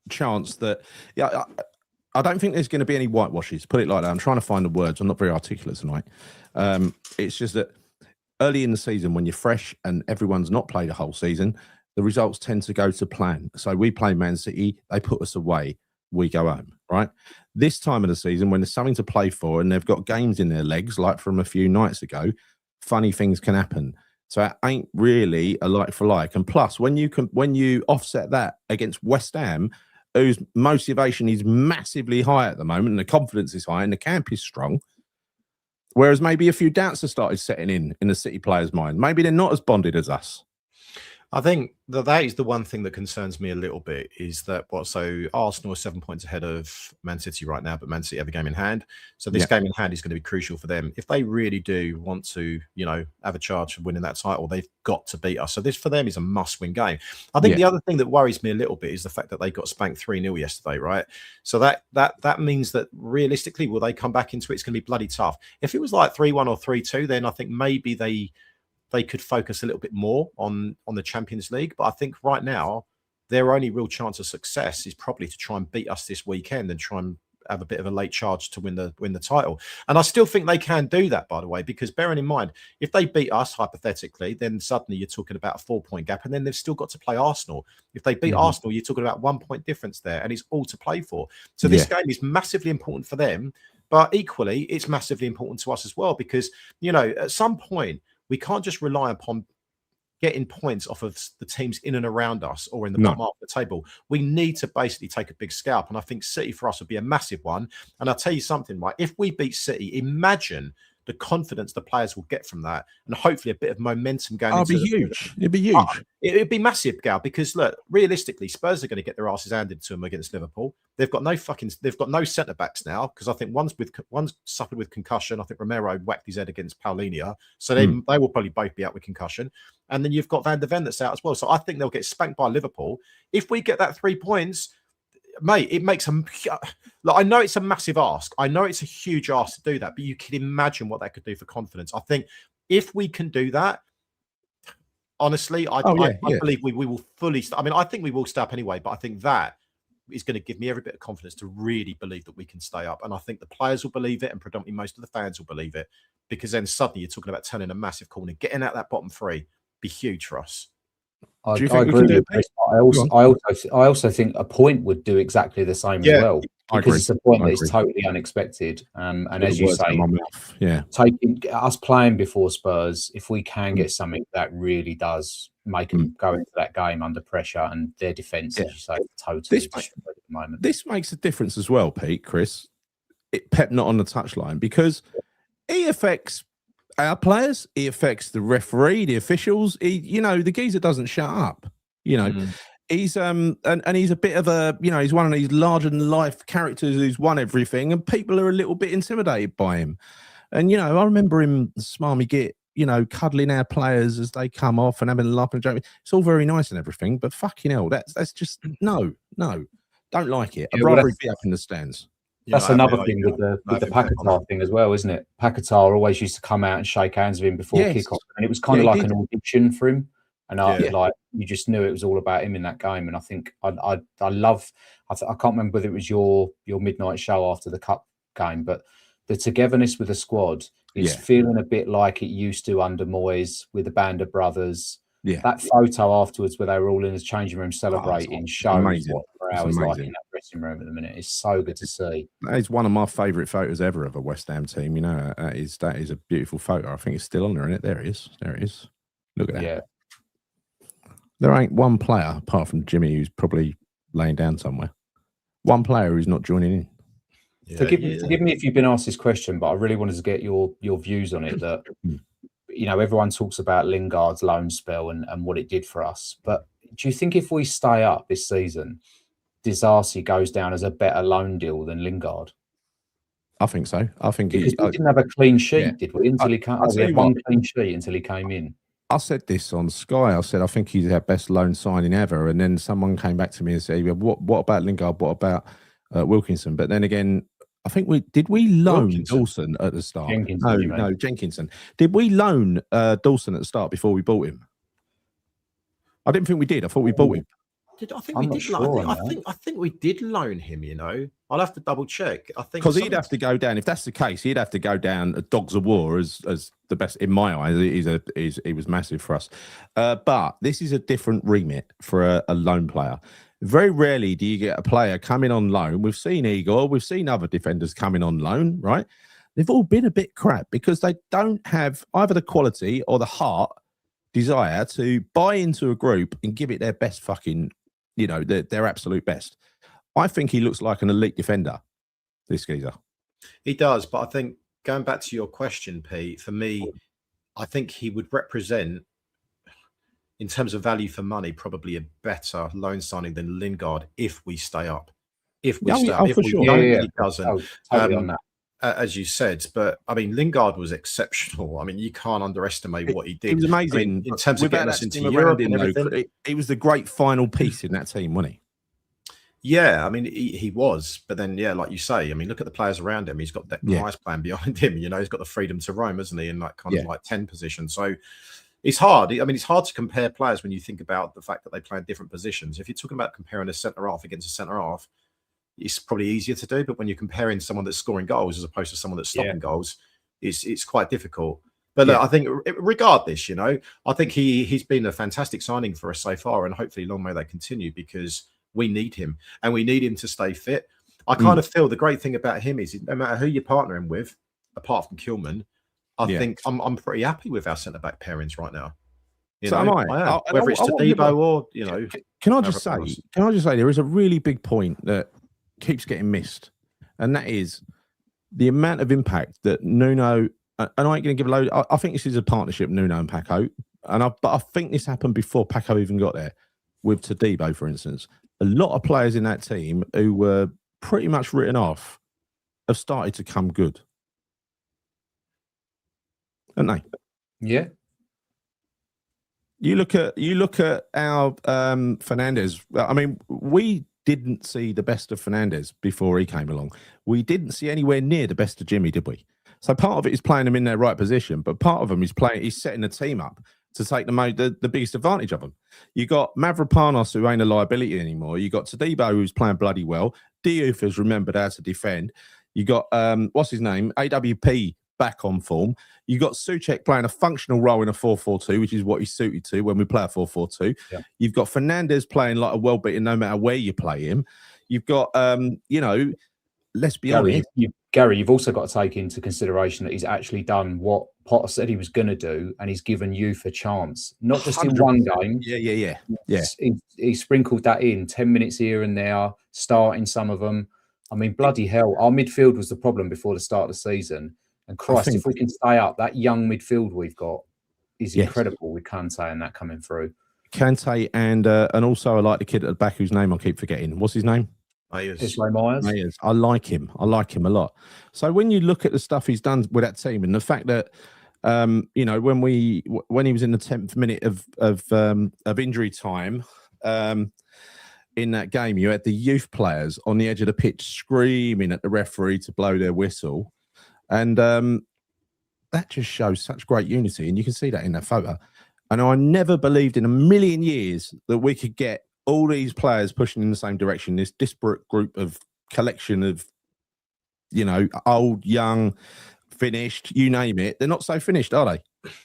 chance that. Yeah, I don't think there's going to be any whitewashes. Put it like that. I'm trying to find the words. I'm not very articulate tonight. It's just that early in the season, when you're fresh and everyone's not played a whole season, the results tend to go to plan. So we play Man City, they put us away, we go home, right? This time of the season, when there's something to play for and they've got games in their legs, like from a few nights ago, funny things can happen. So it ain't really a like for like. And plus, when you offset that against West Ham, whose motivation is massively high at the moment, and the confidence is high, and the camp is strong, whereas maybe a few doubts have started setting in the City players' mind. Maybe they're not as bonded as us. I think that is the one thing that concerns me a little bit is that so Arsenal are 7 points ahead of Man City right now, but Man City have a game in hand. So this game in hand is going to be crucial for them. If they really do want to, have a charge of winning that title, they've got to beat us. So this for them is a must-win game. I think the other thing that worries me a little bit is the fact that they got spanked 3-0 yesterday, right? So that means that realistically, will they come back into it? It's going to be bloody tough. If it was like 3-1 or 3-2, then I think maybe they could focus a little bit more on the Champions League. But I think right now, their only real chance of success is probably to try and beat us this weekend and try and have a bit of a late charge to win the title. And I still think they can do that, by the way, because bearing in mind, if they beat us, hypothetically, then suddenly you're talking about a 4-point gap, and then they've still got to play Arsenal. If they beat Arsenal, you're talking about 1 point difference there, and it's all to play for. So this game is massively important for them, but equally, it's massively important to us as well, because, at some point, we can't just rely upon getting points off of the teams in and around us or in the bottom half of the table. We need to basically take a big scalp. And I think City for us would be a massive one. And I'll tell you something, right? If we beat City, imagine the confidence the players will get from that, and hopefully a bit of momentum going. It'd be huge. It'd be huge. It'd be massive, Gal, because look, realistically, Spurs are going to get their asses handed to them against Liverpool. They've got no centre backs now, because I think one's suffered with concussion. I think Romero whacked his head against Paulinho, so they will probably both be out with concussion. And then you've got Van der Ven that's out as well. So I think they'll get spanked by Liverpool. If we get that 3 points, mate, it makes them. Like, I know it's a massive ask. I know it's a huge ask to do that, but you can imagine what that could do for confidence. I think if we can do that, honestly, I believe we will fully. I mean, I think we will stay up anyway, but I think that is going to give me every bit of confidence to really believe that we can stay up. And I think the players will believe it, and predominantly most of the fans will believe it, because then suddenly you're talking about turning a massive corner, getting out that bottom three, be huge for us. I agree with Chris. I also think a point would do exactly the same as well, because it's a point that is totally unexpected. And as you say, taking us playing before Spurs, if we can get something that really does make them go into that game under pressure, and their defence, as you say, totally destroyed at the moment. This makes a difference as well, Pete, Chris. Pep not on the touchline, because he affects our players, he affects the referee, the officials. The geezer doesn't shut up. He's and he's a bit of a, he's one of these larger than life characters who's won everything, and people are a little bit intimidated by him. And I remember him, smarmy git, cuddling our players as they come off and having a laugh and a joke. It's all very nice and everything, but fucking hell, that's just no, don't like it. I'd rather be up in the stands. That's another thing with the Paquetá thing as well, isn't it? Paquetá always used to come out and shake hands with him before kickoff, and it was kind of like an audition for him. And you just knew it was all about him in that game. And I think I can't remember whether it was your midnight show after the cup game, but the togetherness with the squad is feeling a bit like it used to under Moyes with the Banter brothers. Yeah. That photo afterwards where they were all in the changing room celebrating shows what morale is like in that dressing room at the minute. It's so good to see. That is one of my favourite photos ever of a West Ham team. That is a beautiful photo. I think it's still on there, isn't it? There it is. There it is. Look at that. Yeah. There ain't one player, apart from Jimmy, who's probably laying down somewhere. One player who's not joining in. Yeah, forgive me if you've been asked this question, but I really wanted to get your views on it. That everyone talks about Lingard's loan spell and what it did for us. But do you think if we stay up this season, Disasi goes down as a better loan deal than Lingard? I think so. I think because we didn't have a clean sheet, did we? Until he came, we had one clean sheet until he came in. I said this on Sky. I said I think he's our best loan signing ever. And then someone came back to me and said, "What about Lingard? What about Wilkinson?" But then again, I think we loan Dawson at the start. No, Jenkinson. Did we loan Dawson at the start before we bought him? I didn't think we did. I thought we bought him. I think we did loan him. I'll have to double check. I think because he'd have to go down. If that's the case, he'd have to go down. Dogs of War as the best in my eyes. He was massive for us. But this is a different remit for a loan player. Very rarely do you get a player coming on loan. We've seen Igor, we've seen other defenders coming on loan, right? They've all been a bit crap because they don't have either the quality or the heart desire to buy into a group and give it their best fucking, their absolute best. I think he looks like an elite defender, this geezer. He does, but I think going back to your question, Pete, for me, I think he would represent, in terms of value for money, probably a better loan signing than Lingard if we stay up. If we stay up. If we don't, he doesn't. Oh, totally on that. As you said, but I mean, Lingard was exceptional. I mean, you can't underestimate what he did. He was amazing. I mean, in terms of getting us into Europe and everything. He was the great final piece in that team, wasn't he? Yeah, I mean, he was. But then, yeah, like you say, I mean, look at the players around him. He's got that nice plan behind him. You know, he's got the freedom to roam, hasn't he, in that kind of like 10 position. So it's hard. I mean, it's hard to compare players when you think about the fact that they play in different positions. If you're talking about comparing a centre-half against a centre-half, it's probably easier to do. But when you're comparing someone that's scoring goals as opposed to someone that's stopping goals, it's quite difficult. But look, I think regardless, you know, I think he's been a fantastic signing for us so far, and hopefully long may they continue, because we need him and we need him to stay fit. I kind of feel the great thing about him is no matter who you partner him with, apart from Kilman, I think I'm pretty happy with our centre-back pairings right now. So am I. Whether it's Tadibo or, you know. Can I just say there is a really big point that keeps getting missed, and that is the amount of impact that Nuno, and I ain't going to give a load. I think this is a partnership, Nuno and Paco, but I think this happened before Paco even got there. With Tadibo, for instance, a lot of players in that team who were pretty much written off have started to come good, haven't they? Yeah. You look at our Fernandes. I mean, we didn't see the best of Fernandes before he came along. We didn't see anywhere near the best of Jimmy, did we? So part of it is playing them in their right position, but part of them is setting the team up to take the biggest advantage of them. You got Mavropanos, who ain't a liability anymore. You got Tadibo, who's playing bloody well. Diouf has remembered how to defend. You got what's his name, AWP, back on form. You got Souček playing a functional role in a 4-4-2, which is what he's suited to when we play a 4-4-2. Yeah. You've got Fernandes playing like a well-beaten no matter where you play him. You've got, you know, let's be honest. Gary, you've also got to take into consideration that he's actually done what Potter said he was going to do, and he's given youth a chance, not just 100%. In one game. Yeah. He sprinkled that in 10 minutes here and there, starting some of them. I mean, bloody hell, our midfield was the problem before the start of the season. And Christ, if we can stay up, that young midfield we've got is incredible with Kante and that coming through. Kante and also I like the kid at the back whose name I keep forgetting. What's his name? Myers. I like him a lot. So when you look at the stuff he's done with that team and the fact that you know, when he was in the 10th minute of injury time in that game, you had the youth players on the edge of the pitch screaming at the referee to blow their whistle. And that just shows such great unity. And you can see that in that photo. And I never believed in a million years that we could get all these players pushing in the same direction, this disparate collection of, you know, old, young, finished, you name it. They're not so finished, are they?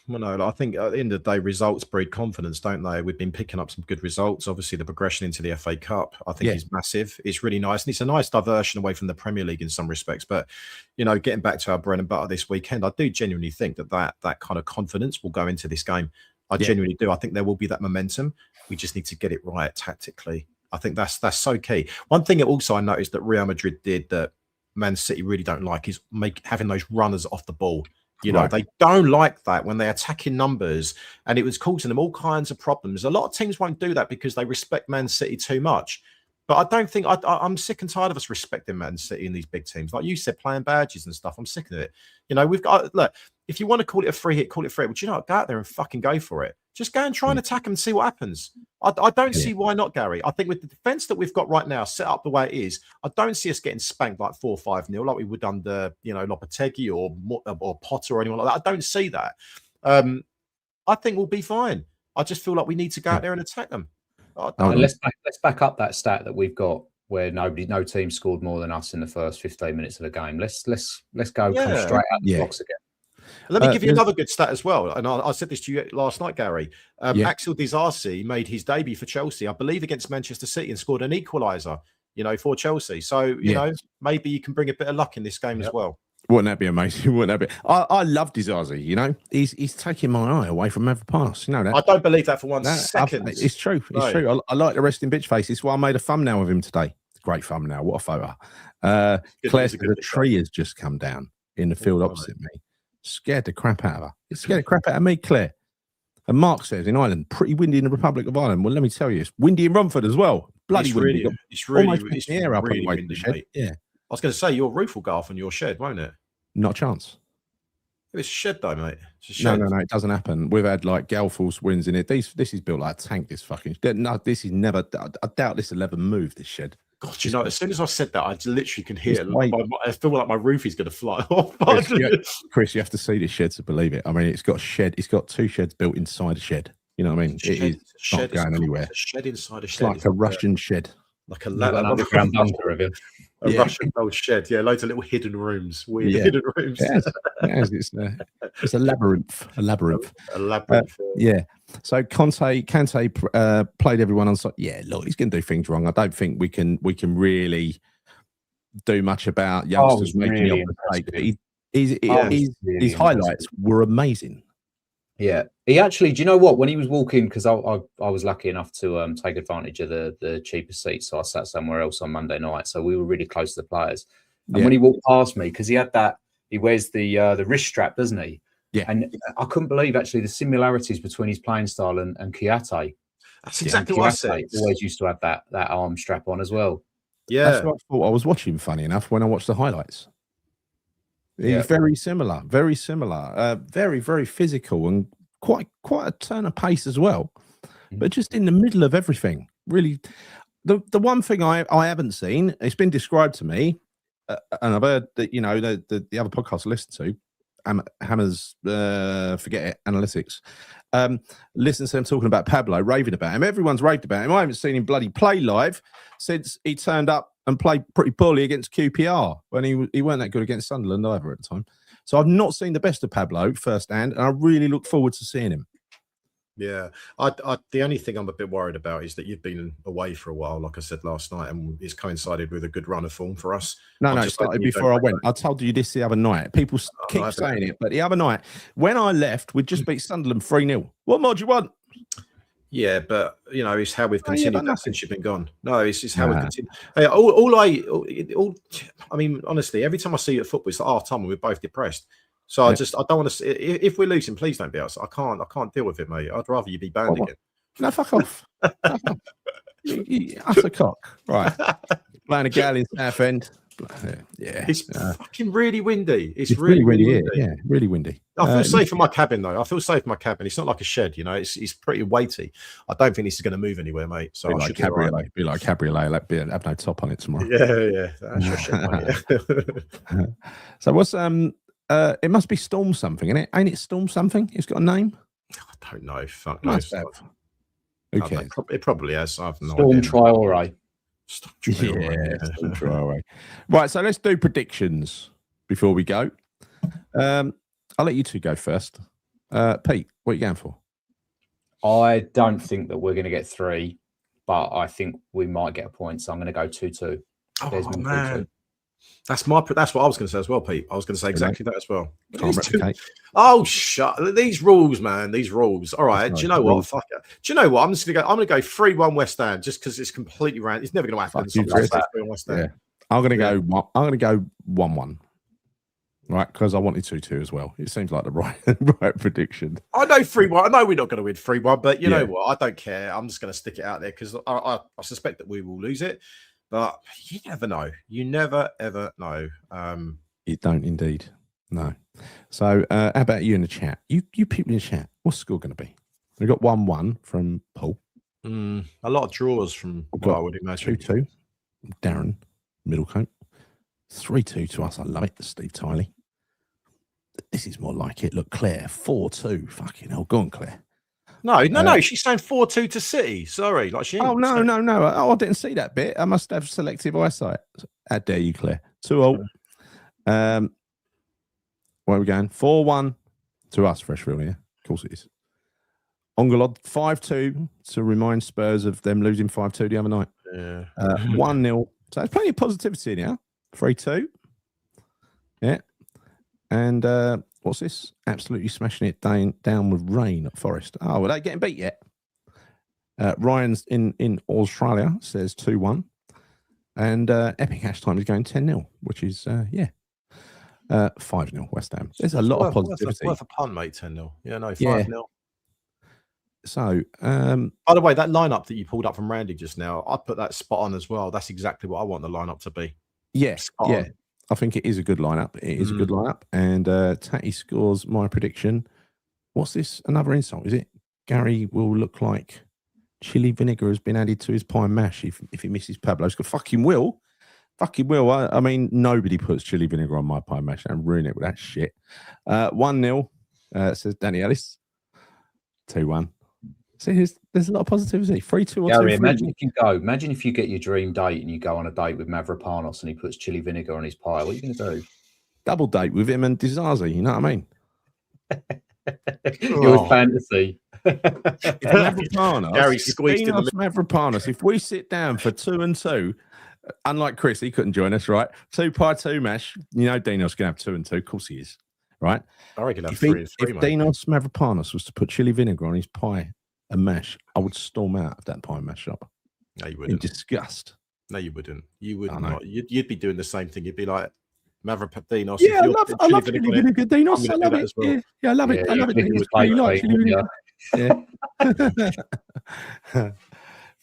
Well, no, I think at the end of the day, results breed confidence, don't they? We've been picking up some good results. Obviously, the progression into the FA Cup, I think, is massive. It's really nice. And it's a nice diversion away from the Premier League in some respects. But, you know, getting back to our bread and butter this weekend, I do genuinely think that kind of confidence will go into this game. I genuinely do. I think there will be that momentum. We just need to get it right tactically. I think that's so key. One thing also I noticed that Real Madrid did that Man City really don't like is having those runners off the ball. You know, they don't like that when they attack in numbers, and it was causing them all kinds of problems. A lot of teams won't do that because they respect Man City too much. But I don't think I'm sick and tired of us respecting Man City in these big teams. Like you said, playing badges and stuff. I'm sick of it. You know, we've got, look, if you want to call it a free hit, call it free hit. But you know what? Go out there and fucking go for it. Just go and try and attack them and see what happens. I don't see why not, Gary. I think with the defence that we've got right now set up the way it is, I don't see us getting spanked like 4-5-0 like we would under, you know, Lopetegui or Potter or anyone like that. I don't see that. I think we'll be fine. I just feel like we need to go out there and attack them. Let's back up that stat that we've got where no team scored more than us in the first 15 minutes of the game. Let's go come straight out the box again. Let me give you another good stat as well. And I said this to you last night, Gary. Axel Disasi made his debut for Chelsea, I believe, against Manchester City and scored an equaliser, you know, for Chelsea. So, you know, maybe you can bring a bit of luck in this game as well. Wouldn't that be amazing? Wouldn't that be? I love Disasi, you know. He's taking my eye away from Mavropanos. You know that? I don't believe that for one second. It's true. It's true. I like the resting bitch face. It's why I made a thumbnail of him today. Great thumbnail. What a photo. Claire said the tree has just come down in the field opposite me. Scared the crap out of her. It scared the crap out of me, Claire. And Mark says in Ireland, pretty windy in the Republic of Ireland. Well, let me tell you, it's windy in Romford as well. Bloody windy. It's really almost the air up on the way to the shed. Mate. Yeah. I was going to say your roof will go off on your shed, won't it? Not a chance. It's a shed though, mate. It's a shed. No, it doesn't happen. We've had like gale force winds in it. This is built like a tank. This fucking no. This is never. I doubt this will ever move. This shed. God, you know, as soon as I said that, I literally can hear it. I feel like my roof is going to fly off. Chris, you have to see this shed to believe it. I mean, it's got a shed. It's got 2 sheds built inside a shed. You know what I mean? It is not going anywhere. It's a shed inside a It's shed. like a Russian shed. Like a underground bunker of it. A Russian old shed, loads of little hidden rooms, hidden rooms. It's a labyrinth, a labyrinth. Yeah. So Kante played everyone on side. Yeah, look, he's going to do things wrong. I don't think we can really do much about youngsters making the mistake. His highlights were amazing. Yeah, he actually. Do you know what? When he was walking, because I was lucky enough to take advantage of the cheaper seats, so I sat somewhere else on Monday night. So we were really close to the players. And when he walked past me, because he wears the wrist strap, doesn't he? Yeah. And I couldn't believe actually the similarities between his playing style and Kiate. That's exactly what I said. Always used to have that arm strap on as well. Yeah, that's what I thought I was watching. Funny enough, when I watched the highlights. He's very similar, very very physical and quite a turn of pace as well. But just in the middle of everything, really. The one thing I haven't seen, it's been described to me, and I've heard that the other podcast I listen to, Hammer's Forget It Analytics, listen to them talking about Pablo, raving about him. Everyone's raved about him. I haven't seen him bloody play live since he turned up and played pretty poorly against QPR when he weren't that good against Sunderland either at the time. So I've not seen the best of Pablo firsthand, and I really look forward to seeing him. Yeah, the only thing I'm a bit worried about is that you've been away for a while, like I said last night, and it's coincided with a good run of form for us. No, it started before I went. I told you this the other night. People keep saying it, but the other night, when I left, we'd just beat Sunderland 3-0. What more do you want? Yeah, but it's how we've continued that since you've been gone. No, it's how we've continued. Hey, I mean, honestly, every time I see you at football, it's like half time and we're both depressed. So I don't want to. If we're losing, please don't be us. I can't deal with it, mate. I'd rather you be banned again. No, fuck off. That's a cock, right? Playing a gal in Southend. Yeah, it's fucking really windy. It's really windy. Yeah, really windy. I feel safe in my cabin though. I feel safe in my cabin. It's not like a shed, It's pretty weighty. I don't think this is going to move anywhere, mate. So be like cabriolet. Be like cabriolet. Have no top on it tomorrow. Yeah. That's your shit, mate. So what's it must be Storm something, isn't it? Ain't it Storm something? It's got a name. I don't know. Fuck must have. Who cares? It probably has. I've no Storm idea. Traore. Storm Traore. Right, so let's do predictions before we go. I'll let you two go first. Pete, what are you going for? I don't think that we're going to get 3, but I think we might get a point. So I'm going to go 2-2. Oh man. 2-2. That's what I was going to say as well, Pete. I was going to say exactly that as well. Oh, shut these rules, man. These rules. All right. Do you know what? Fuck it. Do you know what? I'm going to go 3-1 West Ham just because it's completely random. It's never going to happen. Yeah. I'm going to go 1-1. Right, because I wanted 2-2 as well. It seems like the right prediction. I know 3-1. I know we're not going to win 3-1, but you know what? I don't care. I'm just going to stick it out there because I suspect that we will lose it. But you never know. You never, ever know. You don't indeed. No. So how about you in the chat? You people in the chat, what's the score going to be? We've got 1-1 from Paul. A lot of draws from what I would imagine. 2-2. Darren, Middlecote. 3-2 to us. I love it, Steve Tiley. This is more like it. Look, Claire, 4-2. Fucking hell. Go on, Claire. No. She's saying 4-2 to City. Sorry. No. Oh, I didn't see that bit. I must have selective eyesight. How dare you, Claire? 2-0. Where are we going? 4-1 to us, Freshfield, yeah? Of course it is. Ongelod, 5-2 to remind Spurs of them losing 5-2 the other night. Yeah. 1-0. So there's plenty of positivity in here. 3-2. Yeah. And what's this? Absolutely smashing it down with rain at Forest. Oh, well, they getting beat yet? Ryan's in Australia says 2-1. And Epic Hash Time is going 10-0, which is, 5-0 West Ham. There's a lot of positivity. Worth a punt, mate, 10-0. Yeah, no, 5-0. So, by the way, that lineup that you pulled up from Randy just now, I put that spot on as well. That's exactly what I want the lineup to be. Yes, I think it is a good lineup. It is a good lineup. And Tatty scores my prediction. What's this? Another insult? Is it Gary will look like chili vinegar has been added to his pie and mash if he misses Pablo's? Fucking will. Fucking will. I mean, nobody puts chili vinegar on my pie and mash and ruin it with that shit. 1-0, says Danny Ellis. 2-1. See, there's a lot of positivity. 3-2 or Gary, 2-3. Imagine if you get your dream date and you go on a date with Mavropanos and he puts chili vinegar on his pie. What are you going to do? Double date with him and Dizazi. You know what I mean? Your fantasy. Gary squeezed in the Mavropanos. If we sit down for 2 and 2, unlike Chris, he couldn't join us, right? 2 pie, 2 mash. You know, Dinos can have 2 and 2. Of course he is, right? I reckon have 3 and 3. If Dinos Mavropanos was to put chili vinegar on his pie and mash, I would storm out of that pie and mash shop. No, you wouldn't. In disgust. No, you wouldn't. You would not. You'd be doing the same thing. You'd be like, Mavropanos. Yeah, I love chili vinegar, Dinos. I love it. Well. Yeah, I love it. I love it. You like chili vinegar. Yeah.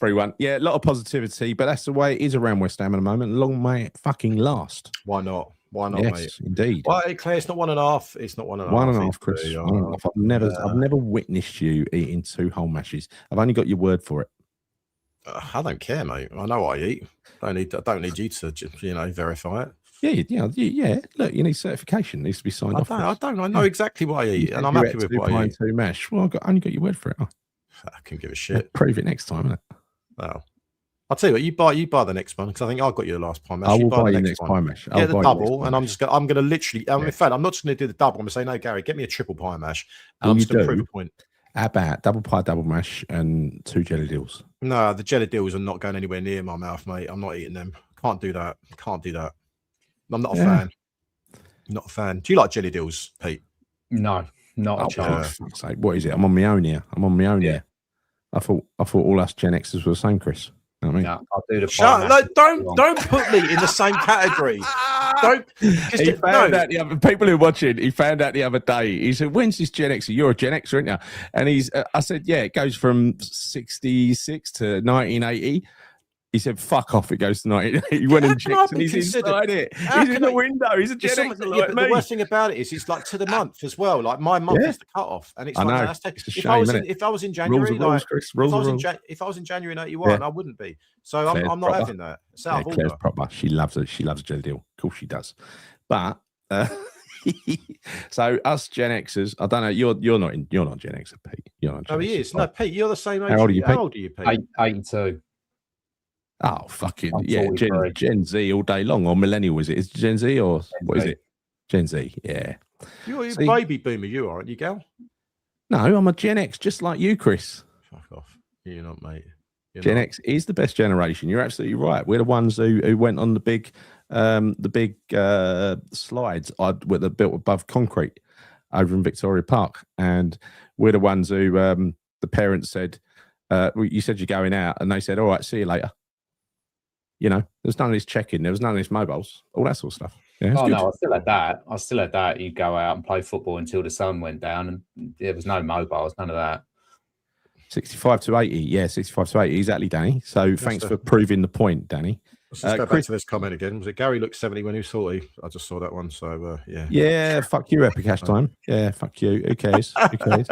3-1. Yeah, a lot of positivity, but that's the way it is around West Ham at the moment. Long may it fucking last. Why not? Why not, yes, mate? Indeed. Well, Claire, it's not 1.5. It's not 1.5. 1.5, Chris. I've never witnessed you eating 2 whole mashes. I've only got your word for it. I don't care, mate. I know what I eat. I don't need you to, verify it. Yeah. Look, you need certification. It needs to be signed off. I know exactly what I eat, and I'm happy with what I eat. 2 mash. Well, only got your word for it. I can give a shit. Prove it next time, innit? Well, I'll tell you what. You buy the next one because I think I got you the last pie mash. I will buy the next pie mash. Get the double, and I'm going to literally. In fact, I'm not just going to do the double. I'm going to say, no, Gary, get me a triple pie mash, and I'm just going to prove a point. How about double pie, double mash, and 2 jelly deals? No, the jelly deals are not going anywhere near my mouth, mate. I'm not eating them. Can't do that. I'm not a fan. Not a fan. Do you like jelly deals, Pete? No, not a chance. What is it? I'm on my own here. I thought all us Gen Xers were the same, Chris. You know what I mean? No, I'll do the don't put me in the same category. Don't. He found out the other people who are watching. He found out the other day. He said, "When's this Gen Xer? You're a Gen Xer, aren't you?" And I said, "Yeah, it goes from 66 to 1980." He said, "Fuck off!" It goes to 1980. He went and checked, and he's inside it. He's in the window. He's a Gen Xer like me. The worst thing about it is, it's like to the month as well. Like my month is the cut off, and it's like if I was in January, if I was in January '81, I wouldn't be. So I'm not having that. It's out of order. Claire's proper. She loves it. She loves a jelly deal. Of course she does. But so us Gen Xers, I don't know. You're not Gen Xer, Pete. You're not. Oh, he is. No, Pete, you're the same age. How old are you, Pete? 82. Oh, fucking yeah, Gen Z all day long, or millennial, is it? Is it Gen Z or what is it? Gen Z, yeah. You're a baby boomer, you aren't you, Gal? No, I'm a Gen X, just like you, Chris. Fuck off. You're not, mate. Gen X is the best generation. You're absolutely right. We're the ones who went on the big slides that are built above concrete over in Victoria Park, and we're the ones who the parents said, "You said you're going out," and they said, "All right, see you later." You know, there's none of this checking. There was none of this mobiles, all that sort of stuff. Yeah, no, I still had that. You'd go out and play football until the sun went down, and there was no mobiles, none of that. 65 to 80. Yeah, 65 to 80. Exactly, Danny. So thanks for proving the point, Danny. Let's just go back to this comment again. Was it Gary looked 70 when he was 40? I just saw that one. So, yeah. Yeah, fuck you, Epic Hash Time. Yeah, fuck you. Who cares? Who cares?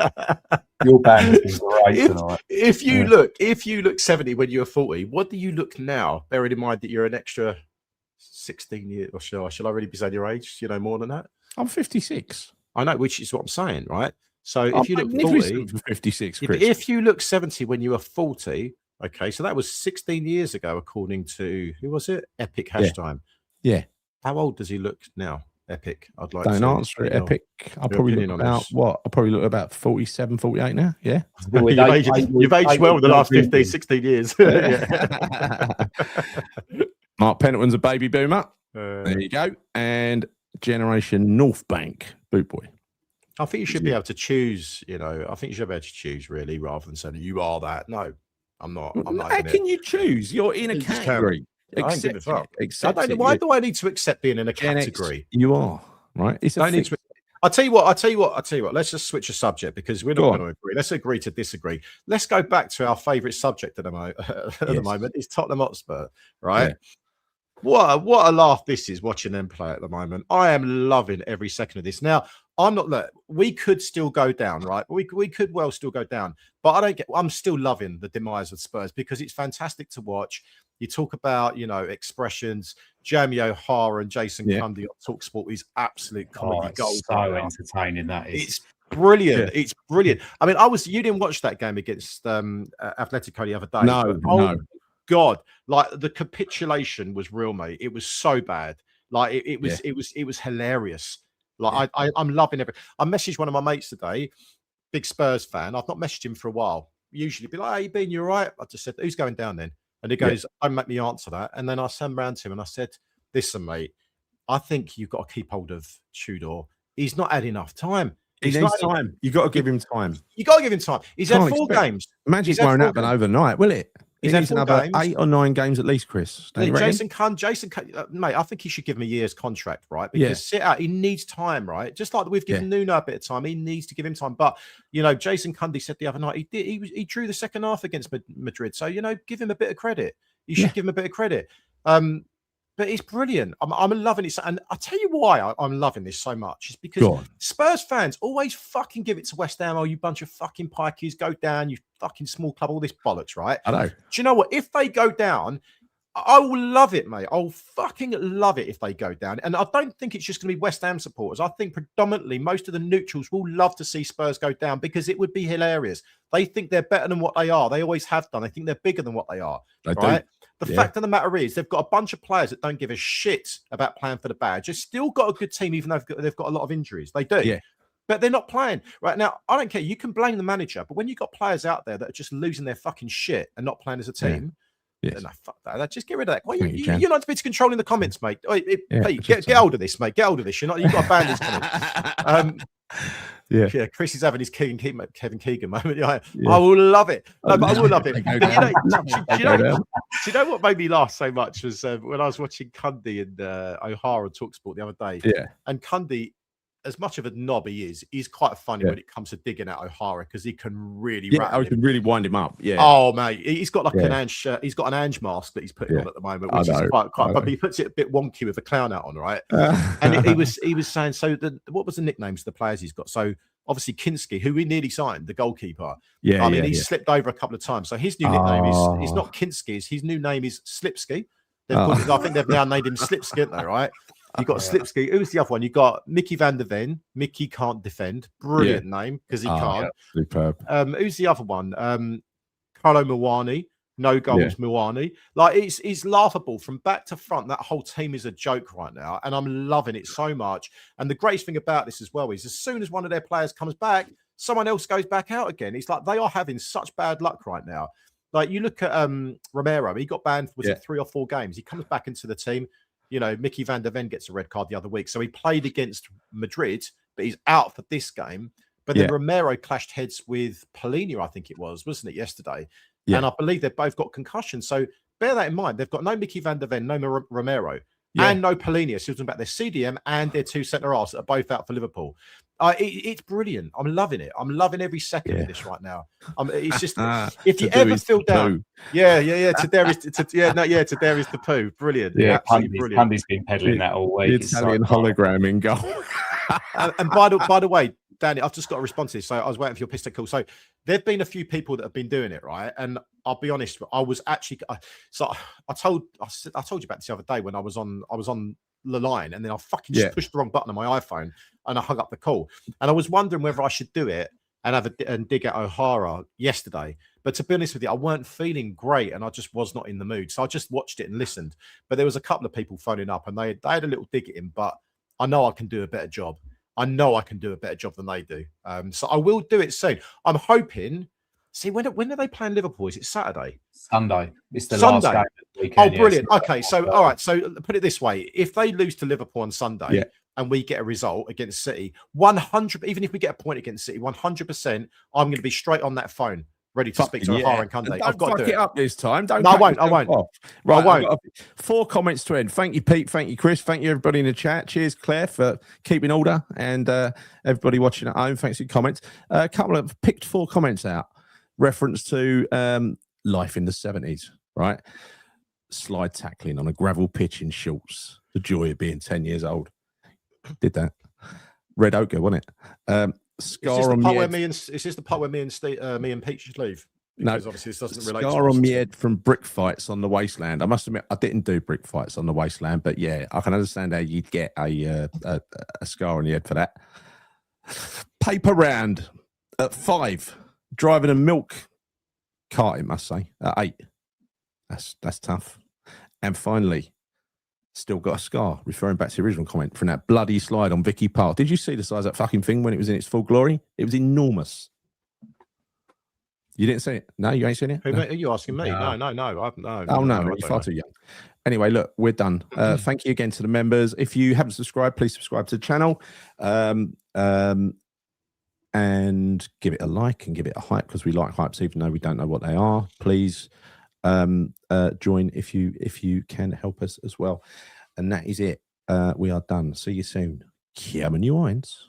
Your band is great tonight. If you look 70 when you were 40, what do you look now? Bearing in mind that you're an extra 16 years, or shall I really be saying your age? You know, more than that? I'm 56. I know, which is what I'm saying, right? So if you look 40, 56, Chris. If you look 70 when you were 40, okay, so that was 16 years ago, according to who was it? Epic Hash Time. Yeah. How old does he look now? Epic. I'd like to answer it, Epic. I'll probably look about what? I'll probably look about 47, 48 now. Yeah. You've aged well in the last 15, 16 years. Mark Pendleton's a baby boomer. There you go. And Generation North Bank boot boy. I think you should be able to choose, I think you should be able to choose really, rather than saying you are that. No, I'm not. How can you choose? You're in a category. I don't give a fuck. Why do I need to accept being in a category? You are, right? I'll tell you what. Let's just switch a subject because we're not going to agree. Let's agree to disagree. Let's go back to our favourite subject at the moment. Is Tottenham Hotspur, right? Yeah. What a laugh this is watching them play at the moment. I am loving every second of this. Now, we could still go down, right? We could well still go down, but I'm still loving the demise of Spurs because it's fantastic to watch. You talk about, expressions. Jamie O'Hara and Jason Cundy on TalkSport is absolute comedy gold. So entertaining that is. It's brilliant. Yeah. It's brilliant. I mean, you didn't watch that game against Atletico the other day. No. God, like the capitulation was real, mate. It was so bad. Like it was hilarious. Like I'm loving everything. I messaged one of my mates today, big Spurs fan. I've not messaged him for a while. Usually be like, "Hey, Ben, you all right?" I just said, "Who's going down then?" And he goes, "Don't make me answer that." And then I turned around to him and I said, "Listen, mate, I think you've got to keep hold of Tudor. He's not had enough time. He needs time. You got to give him time. You got to give him time. He's had 4 games. Magic won't happen overnight, will it? He's had another 8 or 9 games at least, Chris. Jason Cundy, mate, I think he should give him a year's contract, right? Because sit out, he needs time, right? Just like we've given Nuno a bit of time, he needs to give him time. But Jason Cundy said the other night he drew the second half against Madrid, so give him a bit of credit. You should give him a bit of credit. But it's brilliant. I'm loving it. And I'll tell you why I'm loving this so much. It's because Spurs fans always fucking give it to West Ham. Oh, you bunch of fucking pikeys, go down, you fucking small club, all this bollocks, right? I know. Do you know what? If they go down, I will love it, mate. I'll fucking love it if they go down. And I don't think it's just going to be West Ham supporters. I think predominantly most of the neutrals will love to see Spurs go down because it would be hilarious. They think they're better than what they are. They always have done. They think they're bigger than what they are, right? The fact of the matter is they've got a bunch of players that don't give a shit about playing for the badge. They've still got a good team, even though they've got a lot of injuries. They do. Yeah. But they're not playing. Right now, I don't care. You can blame the manager, but when you've got players out there that are just losing their fucking shit and not playing as a team, no, fuck that. Just get rid of that. Well, you're not to be controlling the comments, mate. Pete, get hold of this, mate. Get hold of this. You've got to ban these comments. Yeah, Chris is having his Kevin Keegan moment. I will love it. No, but I will love it. Do you know what made me laugh so much was when I was watching Cundy and O'Hara on TalkSport the other day. Yeah, and Cundy, as much of a knob he is, he's quite funny when it comes to digging at O'Hara because he can really I can really wind him up. Yeah. Oh mate, he's got like an Ange. He's got an Ange mask that he's putting on at the moment, which is quite. But he puts it a bit wonky with a clown out on, right? And he was saying, so what was the nicknames of the players he's got? So obviously Kinski, who we nearly signed, the goalkeeper. I mean, he's slipped over a couple of times. So his new nickname is not Kinski. His new name is Slipski. I think they've now named him Slipski, haven't they, right? You got Slipski. Who's the other one? You got Mickey van der Ven. Mickey can't defend. Brilliant name because he can't. Superb. Who's the other one? Carlo Muani. No goals, Muani. Like it's laughable from back to front. That whole team is a joke right now, and I'm loving it so much. And the greatest thing about this as well is, as soon as one of their players comes back, someone else goes back out again. It's like they are having such bad luck right now. Like you look at Romero. He got banned for 3 or 4 games. He comes back into the team. Mickey van der Ven gets a red card the other week. So he played against Madrid, but he's out for this game. But then Romero clashed heads with Polina, I think it was, wasn't it, yesterday? Yeah. And I believe they've both got concussions. So bear that in mind. They've got no Mickey van der Ven, no Romero, and no Polina. So talking about their CDM and their 2 centre-halves that are both out for Liverpool. It's brilliant. I'm loving it. I'm loving every second of this right now. It's just if you ever feel down, Tadarius the poo. Brilliant. Yeah, Pandy's been peddling that all week. The Italian hologram in goal. And by the way, Danny, I've just got a response to this. So I was waiting for your piss to call. So there've been a few people that have been doing it, right? And I'll be honest, I was actually I told you about this the other day when I was on the line, and then I fucking just pushed the wrong button on my iPhone and I hung up the call. And I was wondering whether I should do it and dig at O'Hara yesterday. But to be honest with you, I weren't feeling great and I just was not in the mood. So I just watched it and listened. But there was a couple of people phoning up and they had a little dig at him, but I know I can do a better job. I know I can do a better job than they do. So I will do it soon. I'm hoping. See, when are they playing Liverpool? Is it Saturday? Sunday. It's the last game of the weekend. Oh, brilliant. Okay, so all right. So put it this way: if they lose to Liverpool on Sunday and we get a result against City, 100. Even if we get a point against City, 100%, I'm going to be straight on that phone ready to speak to a Yeah. hiring candidate. Don't I've got to fuck do it up this time. Don't. No, I cut won't. I yourself won't. off. Right, I won't. I've got 4 comments to end. Thank you, Pete. Thank you, Chris. Thank you, everybody in the chat. Cheers, Claire, for keeping order, and everybody watching at home. Thanks for your comments. A couple of picked 4 comments out. Reference to life in the 70s, right? Slide tackling on a gravel pitch in shorts. The joy of being 10 years old. Did that. Red Ochre, wasn't it? Scar is this the on part me where head. is this the part where me and Pete should leave? No, Because obviously this doesn't relate scar to on us. me head from brick fights on the wasteland. I must admit, I didn't do brick fights on the wasteland, but yeah, I can understand how you'd get a scar on your head for that. Paper round at 5, driving a milk cart, it must say, at 8. That's tough. And finally, still got a scar, referring back to the original comment from that bloody slide on Vicky Park. Did you see the size of that fucking thing when it was in its full glory? It was enormous. You didn't see it? No, you ain't seen it? Who No. are you asking me? No. Oh, no, you're far too young. Anyway, look, we're done. Thank you again to the members. If you haven't subscribed, please subscribe to the channel. And give it a like and give it a hype, because we like hypes even though we don't know what they are. Please join if you can help us as well. And that is it. We are done. See you soon. Come on, you irons.